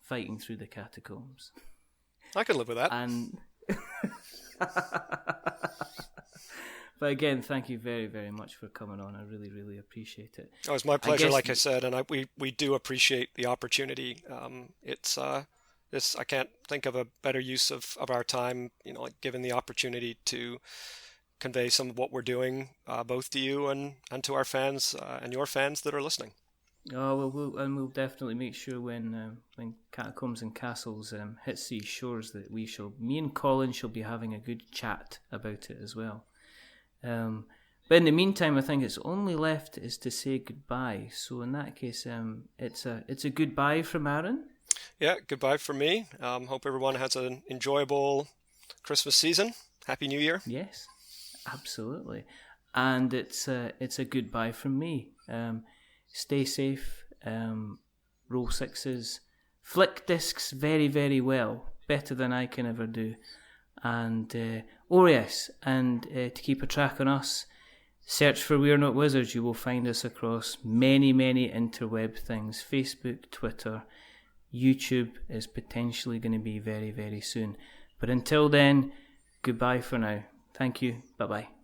fighting through the catacombs. I can live with that. And but again, thank you very, very much for coming on. I really, really appreciate it. Oh, it's my pleasure, like I said, and we do appreciate the opportunity. I can't think of a better use of our time, like given the opportunity to convey some of what we're doing, both to you and to our fans and your fans that are listening. Oh, we'll definitely make sure when Catacombs and Castles hits these shores that me and Colin shall be having a good chat about it as well. But in the meantime, I think it's only left is to say goodbye. So in that case, it's a goodbye from Aron. Yeah, goodbye from me. Hope everyone has an enjoyable Christmas season. Happy New Year. Yes, absolutely. And it's a goodbye from me. Stay safe. Roll sixes. Flick discs very, very well. Better than I can ever do. And to keep a track on us, search for We're Not Wizards. You will find us across many, many interweb things. Facebook, Twitter, YouTube is potentially going to be very, very soon. But until then, goodbye for now. Thank you. Bye-bye.